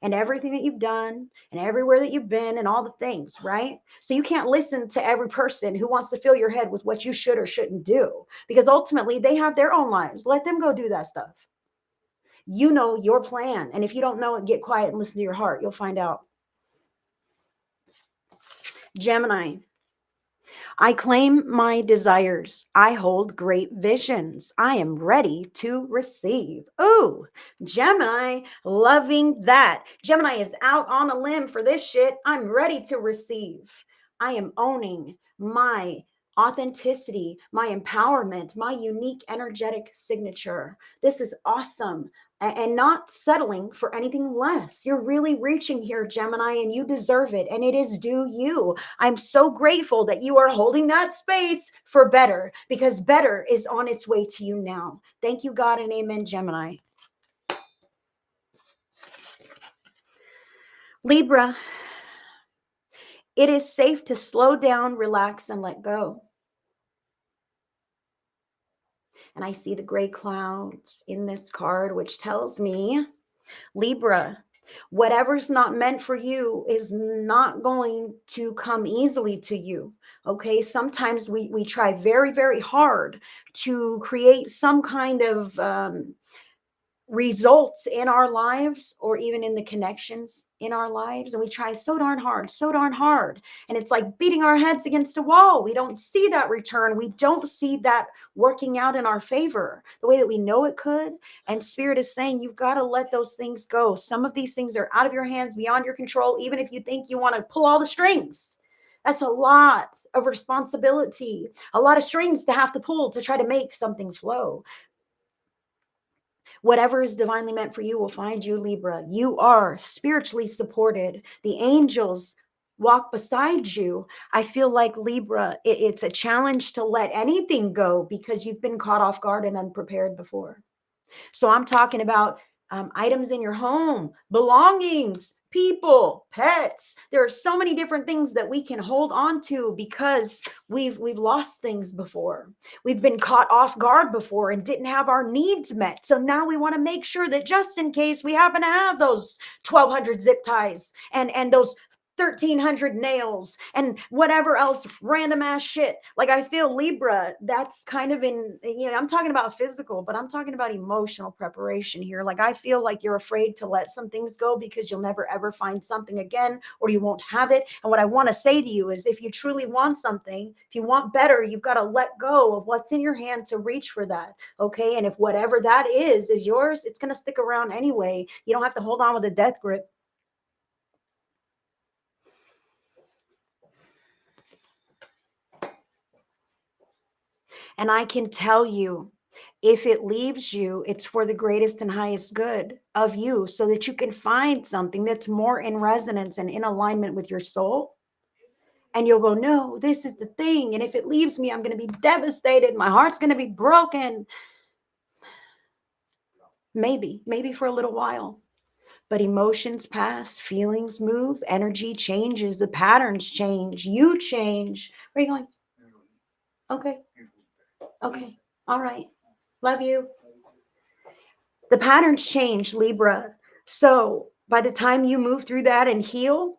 and everything that you've done and everywhere that you've been and all the things, right? So you can't listen to every person who wants to fill your head with what you should or shouldn't do, because ultimately they have their own lives. Let them go do that stuff. You know your plan. And if you don't know it, get quiet and listen to your heart. You'll find out. Gemini, I claim my desires. I hold great visions. I am ready to receive. Ooh, Gemini, loving that. Gemini is out on a limb for this shit. I'm ready to receive. I am owning my authenticity, my empowerment, my unique energetic signature. This is awesome. And not settling for anything less. You're really reaching here, Gemini, and you deserve it. And it is due you. I'm so grateful that you are holding that space for better, because better is on its way to you now. Thank you, God, and amen, Gemini. Libra, it is safe to slow down, relax, and let go. And I see the gray clouds in this card, which tells me, Libra, whatever's not meant for you is not going to come easily to you. Okay. Sometimes we try very, very hard to create some kind of results in our lives, or even in the connections in our lives. And we try so darn hard, so darn hard. And it's like beating our heads against a wall. We don't see that return. We don't see that working out in our favor the way that we know it could. And Spirit is saying, you've got to let those things go. Some of these things are out of your hands, beyond your control, even if you think you want to pull all the strings. That's a lot of responsibility, a lot of strings to have to pull to try to make something flow. Whatever is divinely meant for you will find you, Libra. You are spiritually supported. The angels walk beside you. I feel like, Libra, it's a challenge to let anything go because you've been caught off guard and unprepared before. So I'm talking about items in your home, belongings, people, pets. There are so many different things that we can hold on to because we've lost things before. We've been caught off guard before and didn't have our needs met. So now we want to make sure that just in case we happen to have those 1,200 zip ties and those 1,300 nails and whatever else random ass shit. Like, I feel, Libra, that's kind of I'm talking about physical, but I'm talking about emotional preparation here. Like, I feel like you're afraid to let some things go because you'll never ever find something again, or you won't have it. And what I want to say to you is, if you truly want something, if you want better, you've got to let go of what's in your hand to reach for that. Okay. And if whatever that is yours, it's going to stick around anyway. You don't have to hold on with a death grip. And I can tell you, if it leaves you, it's for the greatest and highest good of you so that you can find something that's more in resonance and in alignment with your soul. And you'll go, no, this is the thing. And if it leaves me, I'm going to be devastated. My heart's going to be broken. Maybe for a little while. But emotions pass, feelings move, energy changes, the patterns change, you change. Where are you going? Okay. Okay. All right. Love you. The patterns change, Libra. So by the time you move through that and heal,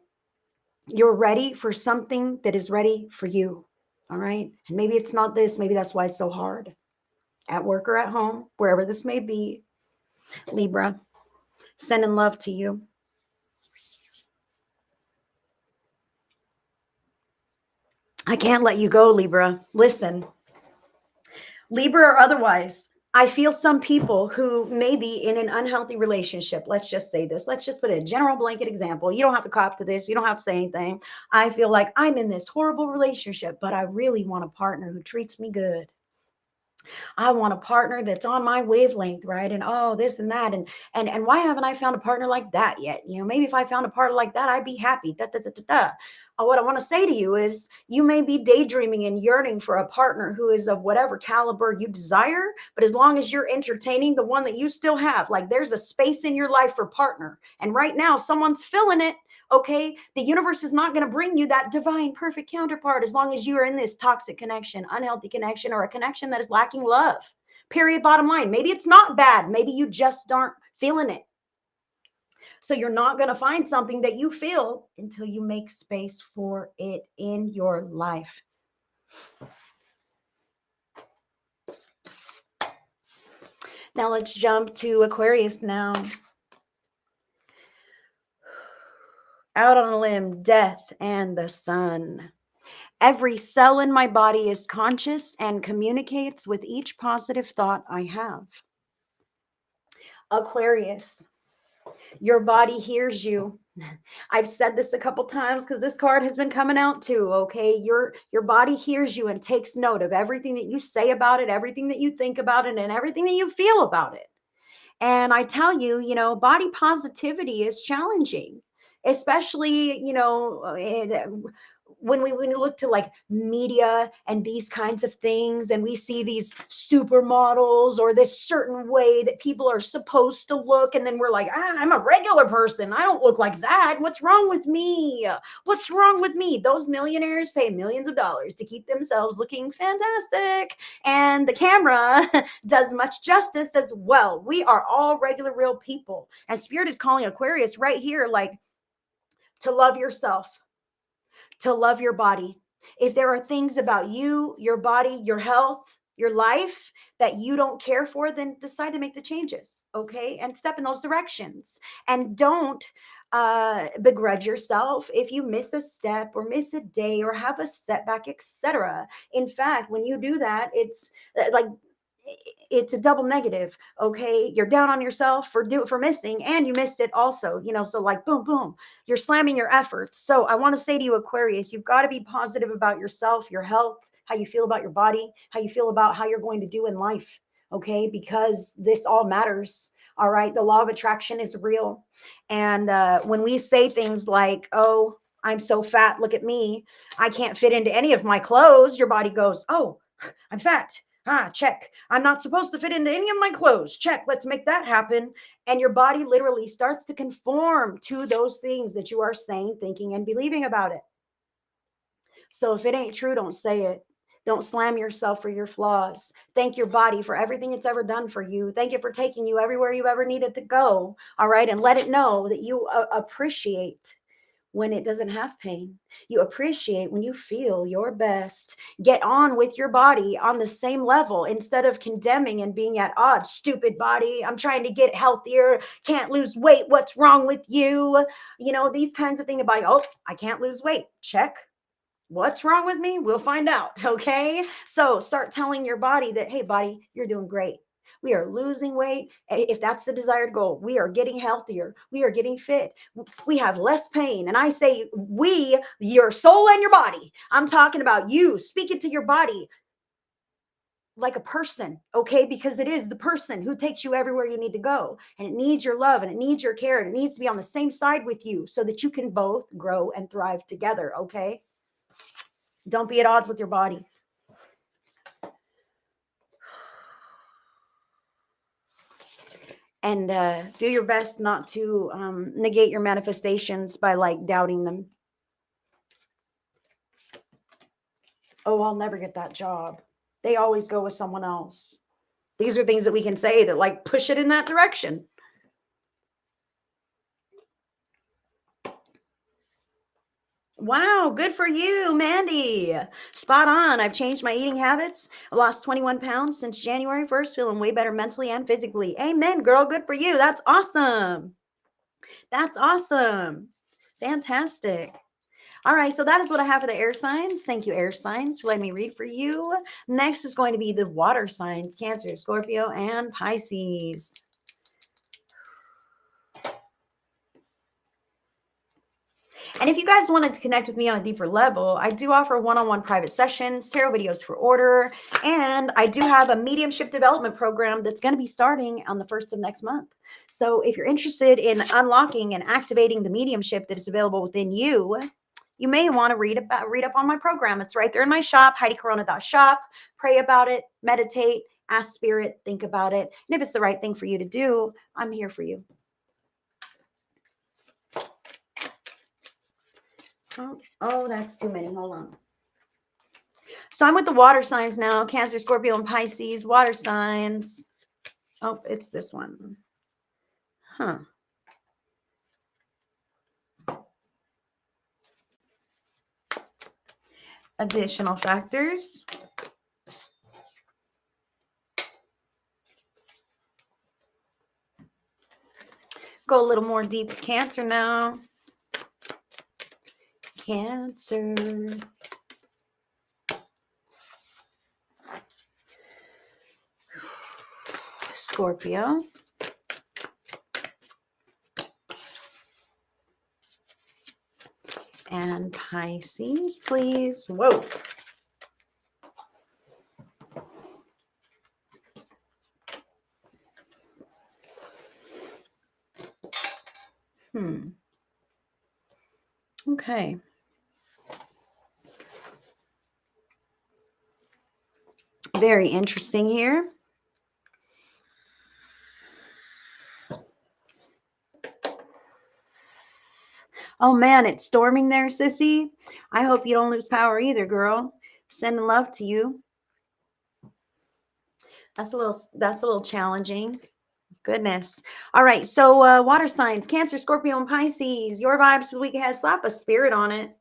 you're ready for something that is ready for you. All right. And maybe it's not this. Maybe that's why it's so hard at work or at home, wherever this may be. Libra, sending love to you. I can't let you go, Libra. Listen, Libra or otherwise, I feel some people who may be in an unhealthy relationship. Let's just say this. Let's just put a general blanket example. You don't have to cop to this. You don't have to say anything. I feel like I'm in this horrible relationship, but I really want a partner who treats me good. I want a partner that's on my wavelength, right? And oh, this and that. And why haven't I found a partner like that yet? You know, maybe if I found a partner like that, I'd be happy. Da, da, da, da, da. What I want to say to you is you may be daydreaming and yearning for a partner who is of whatever caliber you desire, but as long as you're entertaining the one that you still have, like there's a space in your life for partner. And right now, someone's filling it. Okay, the universe is not going to bring you that divine perfect counterpart as long as you are in this toxic connection, unhealthy connection, or a connection that is lacking love. Period. Bottom line. Maybe it's not bad. Maybe you just aren't feeling it. So you're not going to find something that you feel until you make space for it in your life. Now let's jump to Aquarius now. Out on a limb, death and the sun. Every cell in my body is conscious and communicates with each positive thought I have. Aquarius, your body hears you. I've said this a couple times because this card has been coming out too, okay? Your body hears you and takes note of everything that you say about it, everything that you think about it, and everything that you feel about it. And I tell you, body positivity is challenging, especially, when we look to like media and these kinds of things, and we see these supermodels or this certain way that people are supposed to look, and then we're like, I'm a regular person, I don't look like that, what's wrong with me? What's wrong with me? Those millionaires pay millions of dollars to keep themselves looking fantastic, and the camera does much justice as well. We are all regular real people, and Spirit is calling Aquarius right here, like, to love yourself, to love your body. If there are things about you, your body, your health, your life that you don't care for, then decide to make the changes, okay? And step in those directions. And don't begrudge yourself if you miss a step or miss a day or have a setback, etc. In fact, when you do that, it's a double negative. Okay, you're down on yourself for missing, and you missed it also, so like boom boom, you're slamming your efforts. So I want to say to you, Aquarius, you've got to be positive about yourself, your health, how you feel about your body, how you feel about how you're going to do in life, okay? Because this all matters. All right, the law of attraction is real. And when we say things like, oh, I'm so fat, look at me, I can't fit into any of my clothes, your body goes, oh, I'm fat. Check. I'm not supposed to fit into any of my clothes. Check. Let's make that happen. And your body literally starts to conform to those things that you are saying, thinking, and believing about it. So if it ain't true, don't say it. Don't slam yourself for your flaws. Thank your body for everything it's ever done for you. Thank it for taking you everywhere you ever needed to go. All right. And let it know that you appreciate when it doesn't have pain. You appreciate when you feel your best. Get on with your body on the same level instead of condemning and being at odds. Stupid body, I'm trying to get healthier, can't lose weight, what's wrong with you? These kinds of things about, oh, I can't lose weight. Check. What's wrong with me? We'll find out. Okay. So start telling your body that, hey, body, you're doing great. We are losing weight. If that's the desired goal, we are getting healthier. We are getting fit. We have less pain. And I say we, your soul and your body. I'm talking about you. Speak it to your body. like a person, okay? Because it is the person who takes you everywhere you need to go. And it needs your love and it needs your care and it needs to be on the same side with you so that you can both grow and thrive together, okay? Don't be at odds with your body. And do your best not to negate your manifestations by like doubting them. Oh, I'll never get that job. They always go with someone else. These are things that we can say that like push it in that direction. Wow, good for you, Mandy. Spot on. I've changed my eating habits. I lost 21 pounds since January 1st, feeling way better mentally and physically. Amen, girl. Good for you. That's awesome. That's awesome. Fantastic. All right, so that is what I have for the air signs. Thank you, air signs, for letting me read for you. Next is going to be the water signs, Cancer, Scorpio, and Pisces. And if you guys wanted to connect with me on a deeper level, I do offer one-on-one private sessions, tarot videos for order, and I do have a mediumship development program that's going to be starting on the 1st of next month. So if you're interested in unlocking and activating the mediumship that is available within you, you may want to read up on my program. It's right there in my shop, HeidiCorona.shop. Pray about it, meditate, ask spirit, think about it. And if it's the right thing for you to do, I'm here for you. Oh, that's too many. Hold on. So I'm with the water signs now. Cancer, Scorpio, and Pisces. Water signs. Oh, it's this one. Huh. Additional factors. Go a little more deep with Cancer now. Cancer. Scorpio. And Pisces, please. Whoa. Okay. Very interesting here. Oh man, it's storming there, sissy. I hope you don't lose power either, girl. Sending love to you. That's a little challenging. Goodness. All right. So water signs, Cancer, Scorpio, and Pisces. Your vibes for the week ahead. Slap a spirit on it.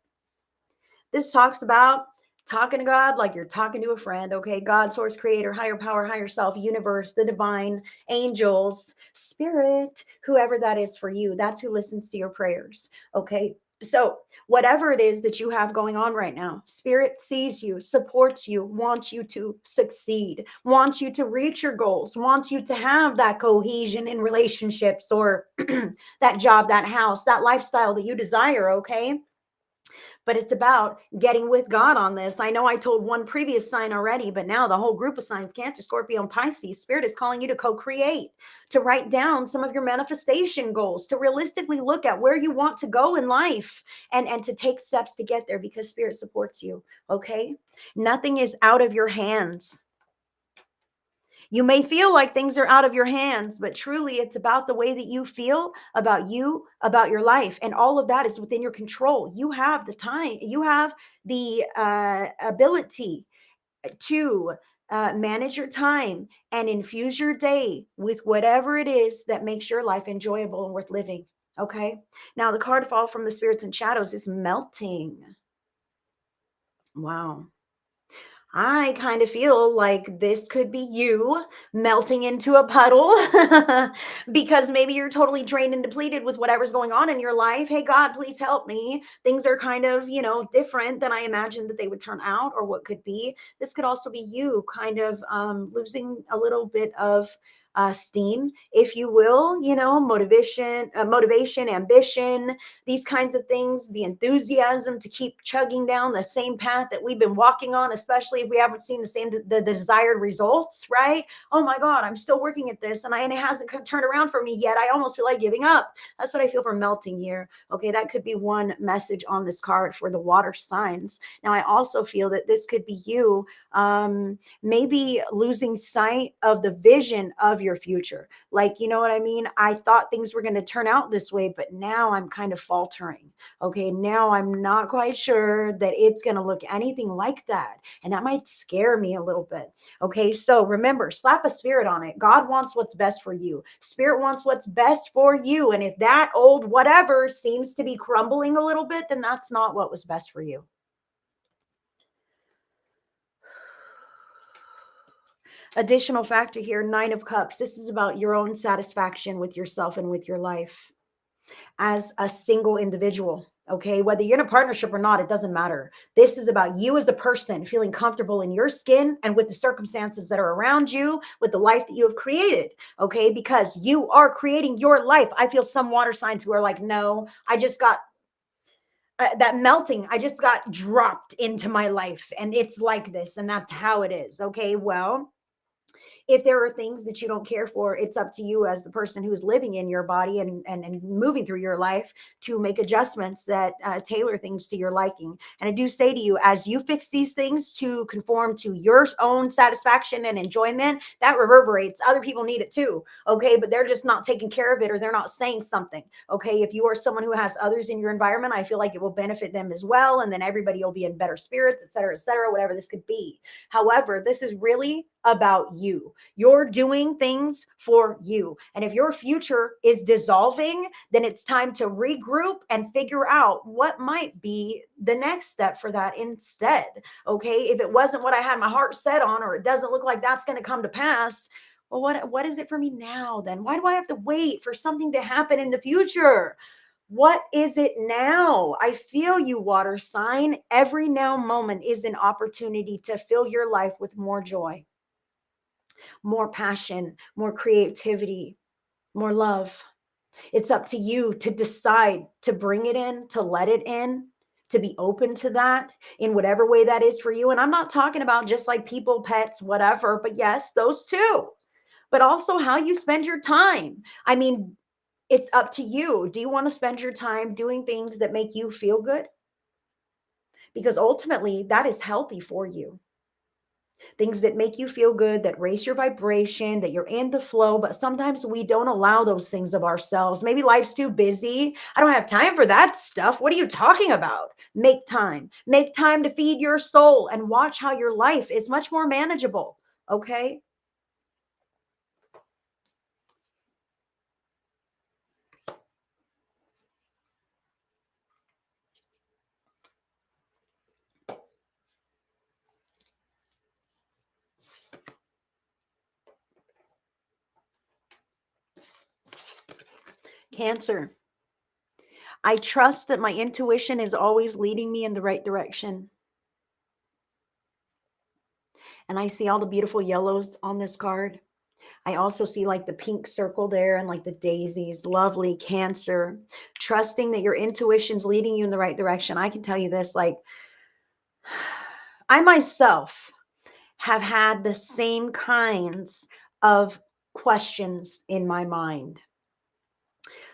This talks about talking to God like you're talking to a friend, okay? God, source, creator, higher power, higher self, universe, the divine, angels, spirit, whoever that is for you. That's who listens to your prayers, okay? So whatever it is that you have going on right now, spirit sees you, supports you, wants you to succeed, wants you to reach your goals, wants you to have that cohesion in relationships or that job, that house, that lifestyle that you desire, okay? But it's about getting with God on this. I know I told one previous sign already, but now the whole group of signs, Cancer, Scorpio, and Pisces, Spirit is calling you to co-create, to write down some of your manifestation goals, to realistically look at where you want to go in life and to take steps to get there because Spirit supports you, okay? Nothing is out of your hands. You may feel like things are out of your hands, but truly it's about the way that you feel about you, about your life. And all of that is within your control. You have the time, you have the ability to manage your time and infuse your day with whatever it is that makes your life enjoyable and worth living. Okay. Now, the card fall from the spirits and shadows is melting. Wow. I kind of feel like this could be you melting into a puddle because maybe you're totally drained and depleted with whatever's going on in your life. Hey, God, please help me. Things are kind of, different than I imagined that they would turn out or what could be. This could also be you kind of losing a little bit of steam, if you will, motivation, ambition, these kinds of things, the enthusiasm to keep chugging down the same path that we've been walking on, especially if we haven't seen the desired results, right? Oh my God, I'm still working at this and it hasn't turned around for me yet. I almost feel like giving up. That's what I feel for melting here. Okay, that could be one message on this card for the water signs. Now, I also feel that this could be you maybe losing sight of the vision of your future. Like, you know what I mean? I thought things were going to turn out this way, but now I'm kind of faltering. Okay, now I'm not quite sure that it's going to look anything like that. And that might scare me a little bit. Okay, so remember, slap a spirit on it. God wants what's best for you. Spirit wants what's best for you. And if that old whatever seems to be crumbling a little bit, then that's not what was best for you. Additional factor here, Nine of Cups. This is about your own satisfaction with yourself and with your life as a single individual. Okay, whether you're in a partnership or not, it doesn't matter. This is about you as a person feeling comfortable in your skin and with the circumstances that are around you, with the life that you have created. Okay, because you are creating your life. I feel some water signs who are like, no, I just got that melting. I just got dropped into my life and it's like this and that's how it is. Okay, well, if there are things that you don't care for, it's up to you as the person who's living in your body and moving through your life to make adjustments that tailor things to your liking. And I do say to you, as you fix these things to conform to your own satisfaction and enjoyment, that reverberates. Other people need it too. Okay, but they're just not taking care of it or they're not saying something. Okay, if you are someone who has others in your environment, I feel like it will benefit them as well. And then everybody will be in better spirits, et cetera, whatever this could be. However, this is really about you. You're doing things for you. And if your future is dissolving, then it's time to regroup and figure out what might be the next step for that instead. Okay. If it wasn't what I had my heart set on, or it doesn't look like that's going to come to pass, well, what is it for me now then? Why do I have to wait for something to happen in the future? What is it now? I feel you, water sign. Every now moment is an opportunity to fill your life with more joy, more passion, more creativity, more love. It's up to you to decide to bring it in, to let it in, to be open to that in whatever way that is for you. And I'm not talking about just like people, pets, whatever, but yes, those too, but also how you spend your time. I mean, it's up to you. Do you want to spend your time doing things that make you feel good? Because ultimately, that is healthy for you. Things that make you feel good, that raise your vibration, that you're in the flow. But sometimes we don't allow those things of ourselves. Maybe life's too busy. I don't have time for that stuff. What are you talking about? Make time. Make time to feed your soul and watch how your life is much more manageable. Okay. Cancer. I trust that my intuition is always leading me in the right direction. And I see all the beautiful yellows on this card. I also see like the pink circle there and like the daisies. Lovely, Cancer. Trusting that your intuition's leading you in the right direction. I can tell you this, like, I myself have had the same kinds of questions in my mind.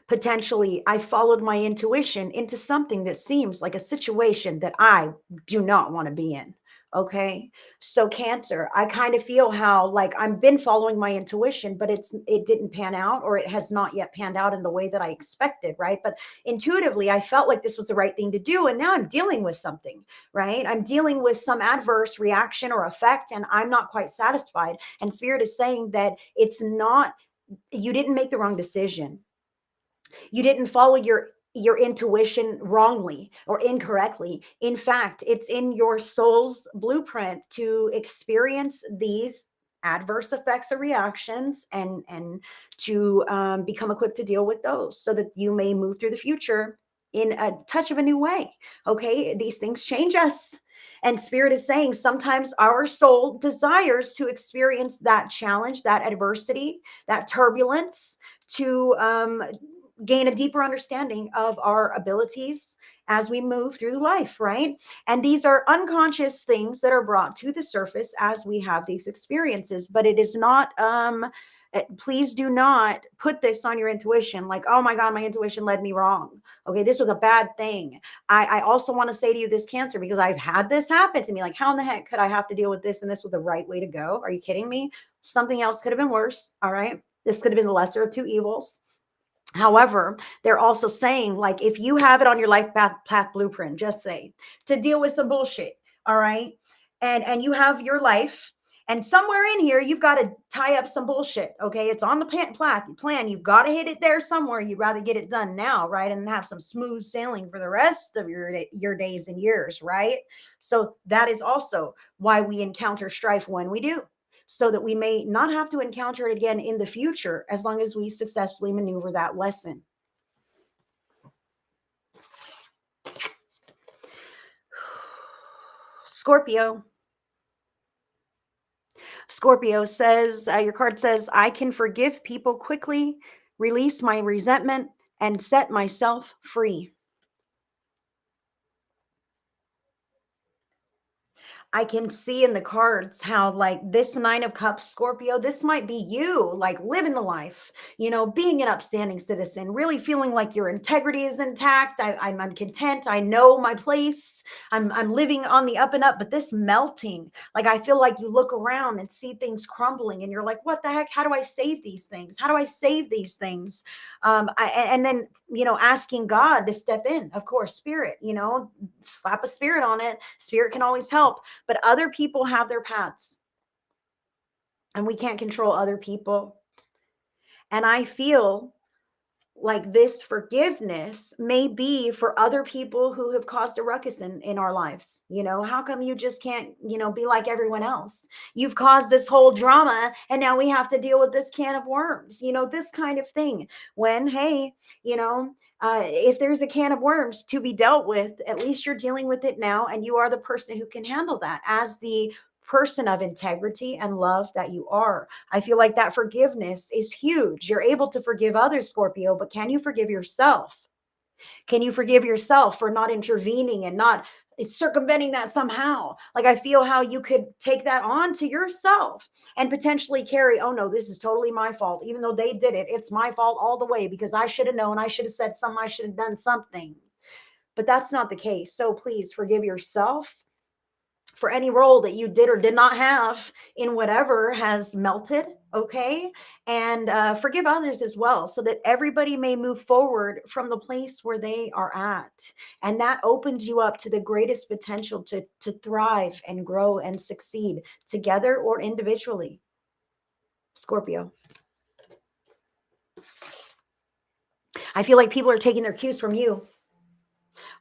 Potentially, I followed my intuition into something that seems like a situation that I do not want to be in. Okay. So Cancer, I kind of feel how like I've been following my intuition, but it didn't pan out, or it has not yet panned out in the way that I expected, right? But intuitively, I felt like this was the right thing to do. And now I'm dealing with something, right? I'm dealing with some adverse reaction or effect, and I'm not quite satisfied. And Spirit is saying that it's not, you didn't make the wrong decision. You didn't follow your intuition wrongly or incorrectly. In fact, it's in your soul's blueprint to experience these adverse effects or reactions, and to become equipped to deal with those so that you may move through the future in a touch of a new way. Okay, these things change us, And Spirit is saying sometimes our soul desires to experience that challenge, that adversity, that turbulence, to gain a deeper understanding of our abilities as we move through life, right? And these are unconscious things that are brought to the surface as we have these experiences, but it is not please do not put this on your intuition like, oh my God, my intuition led me wrong. Okay, this was a bad thing. I also want to say to you, this Cancer, because I've had this happen to me. Like, how in the heck could I have to deal with this? And this was the right way to go. Are you kidding me? Something else could have been worse. All right. This could have been the lesser of two evils. However, they're also saying, like, if you have it on your life path blueprint, just say, to deal with some bullshit, all right, and you have your life, and somewhere in here you've got to tie up some bullshit. Okay, it's on the plan. You've got to hit it there somewhere. You'd rather get it done now, right, and have some smooth sailing for the rest of your days and years, right? So that is also why we encounter strife when we do, so that we may not have to encounter it again in the future, as long as we successfully maneuver that lesson. Scorpio. Scorpio says, your card says, I can forgive people quickly, release my resentment, and set myself free. I can see in the cards how, like, this Nine of Cups, Scorpio, this might be you, like, living the life, being an upstanding citizen, really feeling like your integrity is intact. I'm content. I know my place. I'm living on the up and up. But this melting, like, I feel like you look around and see things crumbling, and you're like, what the heck? How do I save these things? How do I save these things? And then asking God to step in. Of course, Spirit. Slap a spirit on it. Spirit can always help. But other people have their paths, and we can't control other people. And I feel like this forgiveness may be for other people who have caused a ruckus in our lives. How come you just can't, be like everyone else? You've caused this whole drama, and now we have to deal with this can of worms, this kind of thing. When, hey, if there's a can of worms to be dealt with, at least you're dealing with it now, and you are the person who can handle that as the person of integrity and love that you are. I feel like that forgiveness is huge. You're able to forgive others, Scorpio, but can you forgive yourself? Can you forgive yourself for not intervening and not circumventing that somehow? Like, I feel how you could take that on to yourself and potentially carry, oh no, this is totally my fault. Even though they did it, it's my fault all the way, because I should have known, I should have said something, I should have done something. But that's not the case. So please forgive yourself for any role that you did or did not have in whatever has melted, okay? And forgive others as well, so that everybody may move forward from the place where they are at. And that opens you up to the greatest potential to thrive and grow and succeed together or individually. Scorpio. I feel like people are taking their cues from you.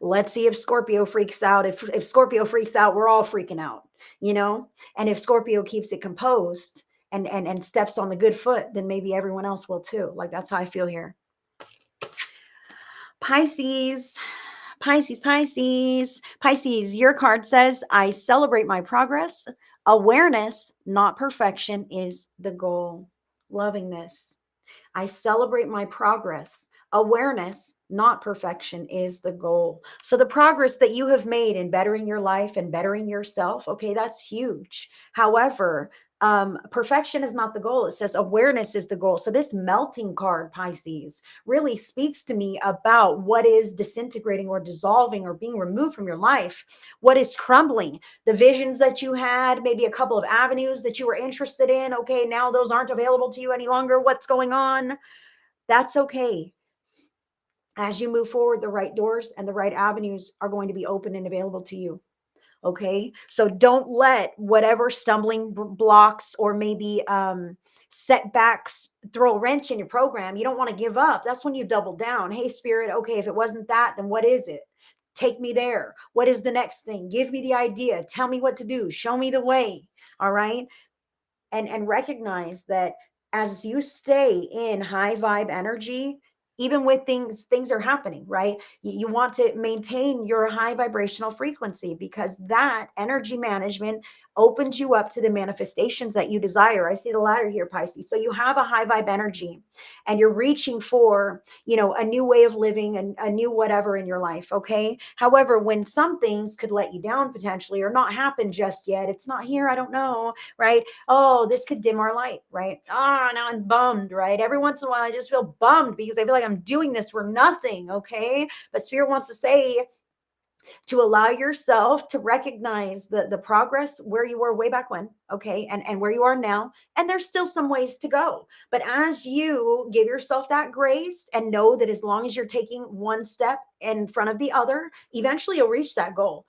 Let's see if Scorpio freaks out. If Scorpio freaks out, we're all freaking out, and if Scorpio keeps it composed and steps on the good foot, then maybe everyone else will too. Like, that's how I feel here. Pisces. Your card says, I celebrate my progress. Awareness, not perfection, is the goal. Loving this. I celebrate my progress. Awareness, not perfection, is the goal. So the progress that you have made in bettering your life and bettering yourself, okay, that's huge. However, perfection is not the goal. It says awareness is the goal. So this melting card, Pisces, really speaks to me about what is disintegrating or dissolving or being removed from your life, what is crumbling. The visions that you had, maybe a couple of avenues that you were interested in, okay, now those aren't available to you any longer. What's going on? That's okay. As you move forward, the right doors and the right avenues are going to be open and available to you. Okay. So don't let whatever stumbling blocks or maybe setbacks throw a wrench in your program. You don't want to give up. That's when you double down. Hey, Spirit, okay, if it wasn't that, then what is it? Take me there. What is the next thing? Give me the idea. Tell me what to do. Show me the way. All right. And recognize that as you stay in high vibe energy, even with things are happening, right? You want to maintain your high vibrational frequency, because that energy management opens you up to the manifestations that you desire. I see the ladder here, Pisces. So you have a high vibe energy and you're reaching for, a new way of living and a new whatever in your life. Okay. However, when some things could let you down potentially, or not happen just yet, it's not here, I don't know, right? Oh, this could dim our light, right? Now I'm bummed, right? Every once in a while, I just feel bummed because I feel like I'm doing this for nothing, okay? But Spirit wants to say to allow yourself to recognize the progress where you were way back when, okay? And where you are now. And there's still some ways to go. But as you give yourself that grace and know that as long as you're taking one step in front of the other, eventually you'll reach that goal.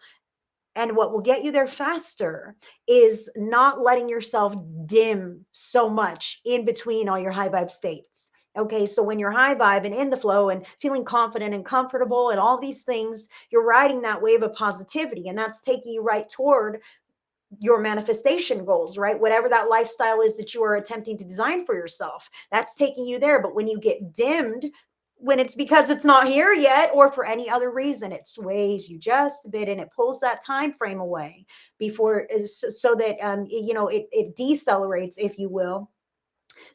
And what will get you there faster is not letting yourself dim so much in between all your high vibe states. Okay, so when you're high vibe and in the flow and feeling confident and comfortable and all these things, you're riding that wave of positivity, and that's taking you right toward your manifestation goals, right? Whatever that lifestyle is that you are attempting to design for yourself, that's taking you there. But when you get dimmed, when it's because it's not here yet, or for any other reason, it sways you just a bit and it pulls that time frame away before, so that it decelerates, if you will,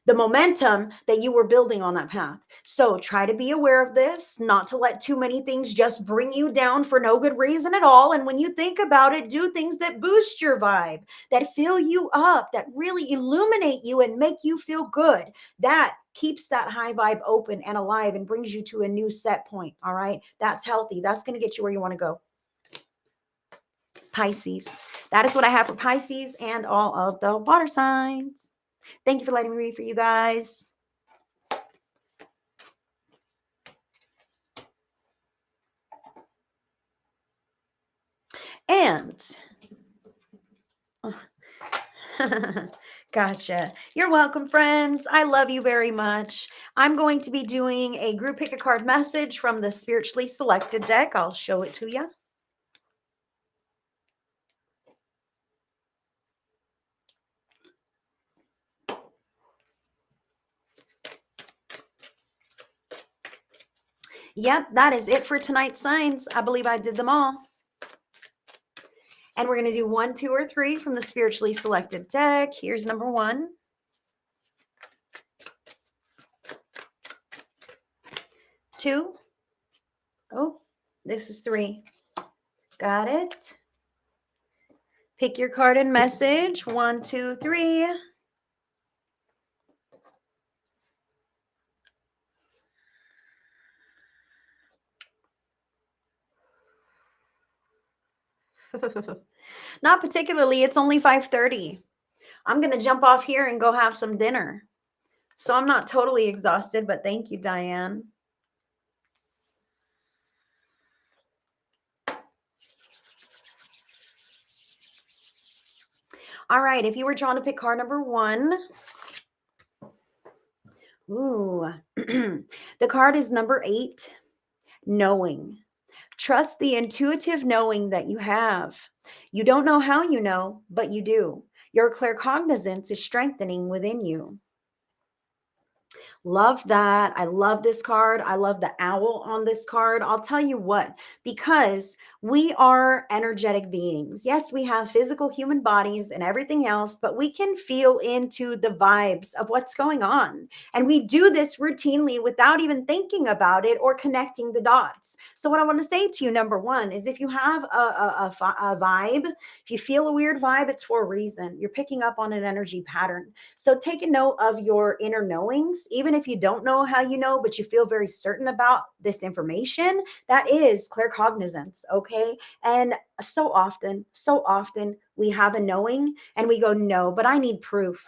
the momentum that you were building on that path. So try to be aware of this, not to let too many things just bring you down for no good reason at all. And when you think about it, do things that boost your vibe, that fill you up, that really illuminate you and make you feel good. That keeps that high vibe open and alive and brings you to a new set point. All right. That's healthy. That's going to get you where you want to go. Pisces. That is what I have for Pisces and all of the water signs. Thank you for letting me read for you guys. And gotcha. You're welcome, friends. I love you very much. I'm going to be doing a group pick a card message from the spiritually selected deck. I'll show it to you. Yep, that is it for tonight's signs. I believe I did them all. And we're going to do 1, 2, or 3 from the spiritually selected deck. Here's number 1. 2. Oh, this is 3. Got it. Pick your card and message. 1, 2, 3. Not particularly. It's only 5:30. I'm going to jump off here and go have some dinner. So I'm not totally exhausted, but thank you, Diane. All right. If you were drawn to pick card number 1, ooh, the card is number 8, knowing. Trust the intuitive knowing that you have. You don't know how you know, but you do. Your claircognizance is strengthening within you. Love that. I love this card. I love the owl on this card. I'll tell you what, because we are energetic beings. Yes, we have physical human bodies and everything else, but we can feel into the vibes of what's going on. And we do this routinely without even thinking about it or connecting the dots. So what I want to say to you, number 1, is if you have a vibe, if you feel a weird vibe, it's for a reason. You're picking up on an energy pattern. So take a note of your inner knowings, even if you don't know how you know, but you feel very certain about this information. That is claircognizance, okay? And so often we have a knowing and we go, no, but I need proof.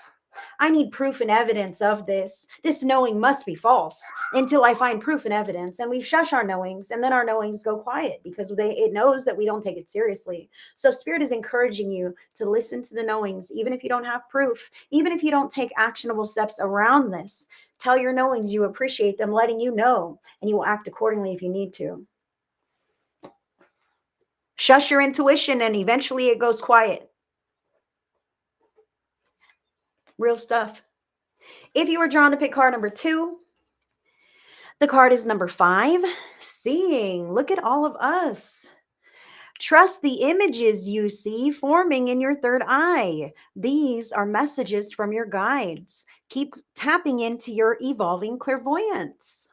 I need proof and evidence of this. This knowing must be false until I find proof and evidence. And we shush our knowings, and then our knowings go quiet because it knows that we don't take it seriously. So Spirit is encouraging you to listen to the knowings, even if you don't have proof, even if you don't take actionable steps around this. Tell your knowings you appreciate them letting you know, and you will act accordingly if you need to. Shush your intuition, and eventually it goes quiet. Real stuff. If you were drawn to pick card number 2, The card is number 5, seeing. Look at all of us. Trust the images you see forming in your third eye. These are messages from your guides. Keep tapping into your evolving clairvoyance.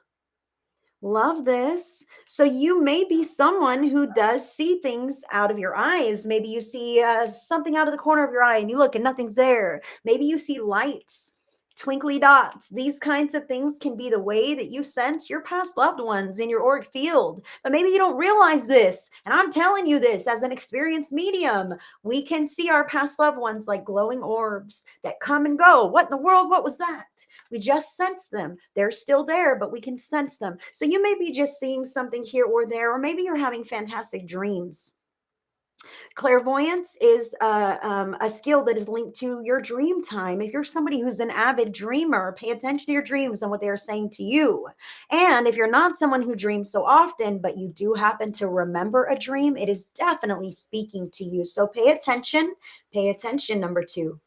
Love this. So you may be someone who does see things out of your eyes. Maybe you see something out of the corner of your eye and you look and nothing's there. Maybe you see lights, twinkly dots. These kinds of things can be the way that you sense your past loved ones in your auric field. But maybe you don't realize this. And I'm telling you this as an experienced medium. We can see our past loved ones like glowing orbs that come and go. What in the world? What was that? We just sense them. They're still there, but we can sense them. So you may be just seeing something here or there, or maybe you're having fantastic dreams. Clairvoyance is a skill that is linked to your dream time. If you're somebody who's an avid dreamer, pay attention to your dreams and what they are saying to you. And if you're not someone who dreams so often, but you do happen to remember a dream, it is definitely speaking to you. So pay attention. Pay attention, number 2.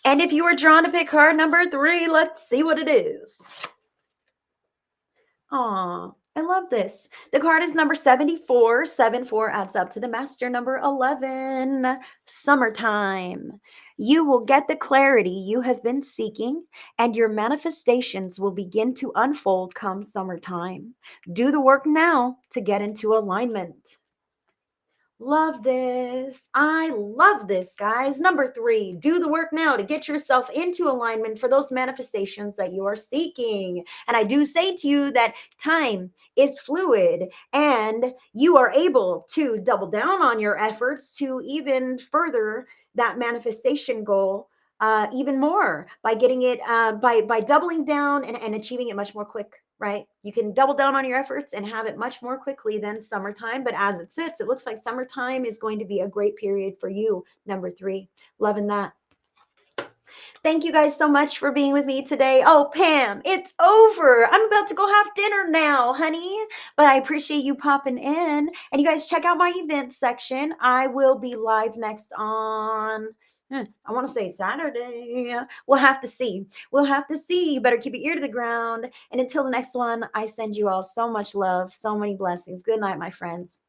And if you were drawn to pick card number 3, let's see what it is. Aw, I love this. The card is number 74. 74 adds up to the master number 11, summertime. You will get the clarity you have been seeking, and your manifestations will begin to unfold come summertime. Do the work now to get into alignment. Love this. I love this, guys. Number 3, do the work now to get yourself into alignment for those manifestations that you are seeking. And I do say to you that time is fluid and you are able to double down on your efforts to even further that manifestation goal even more by getting it, by doubling down and achieving it much more quick. Right? You can double down on your efforts and have it much more quickly than summertime. But as it sits, it looks like summertime is going to be a great period for you. Number 3, loving that. Thank you guys so much for being with me today. Oh, Pam, it's over. I'm about to go have dinner now, honey. But I appreciate you popping in. And you guys check out my events section. I will be live next on, I want to say Saturday. We'll have to see. We'll have to see. You better keep your ear to the ground. And until the next one, I send you all so much love, so many blessings. Good night, my friends.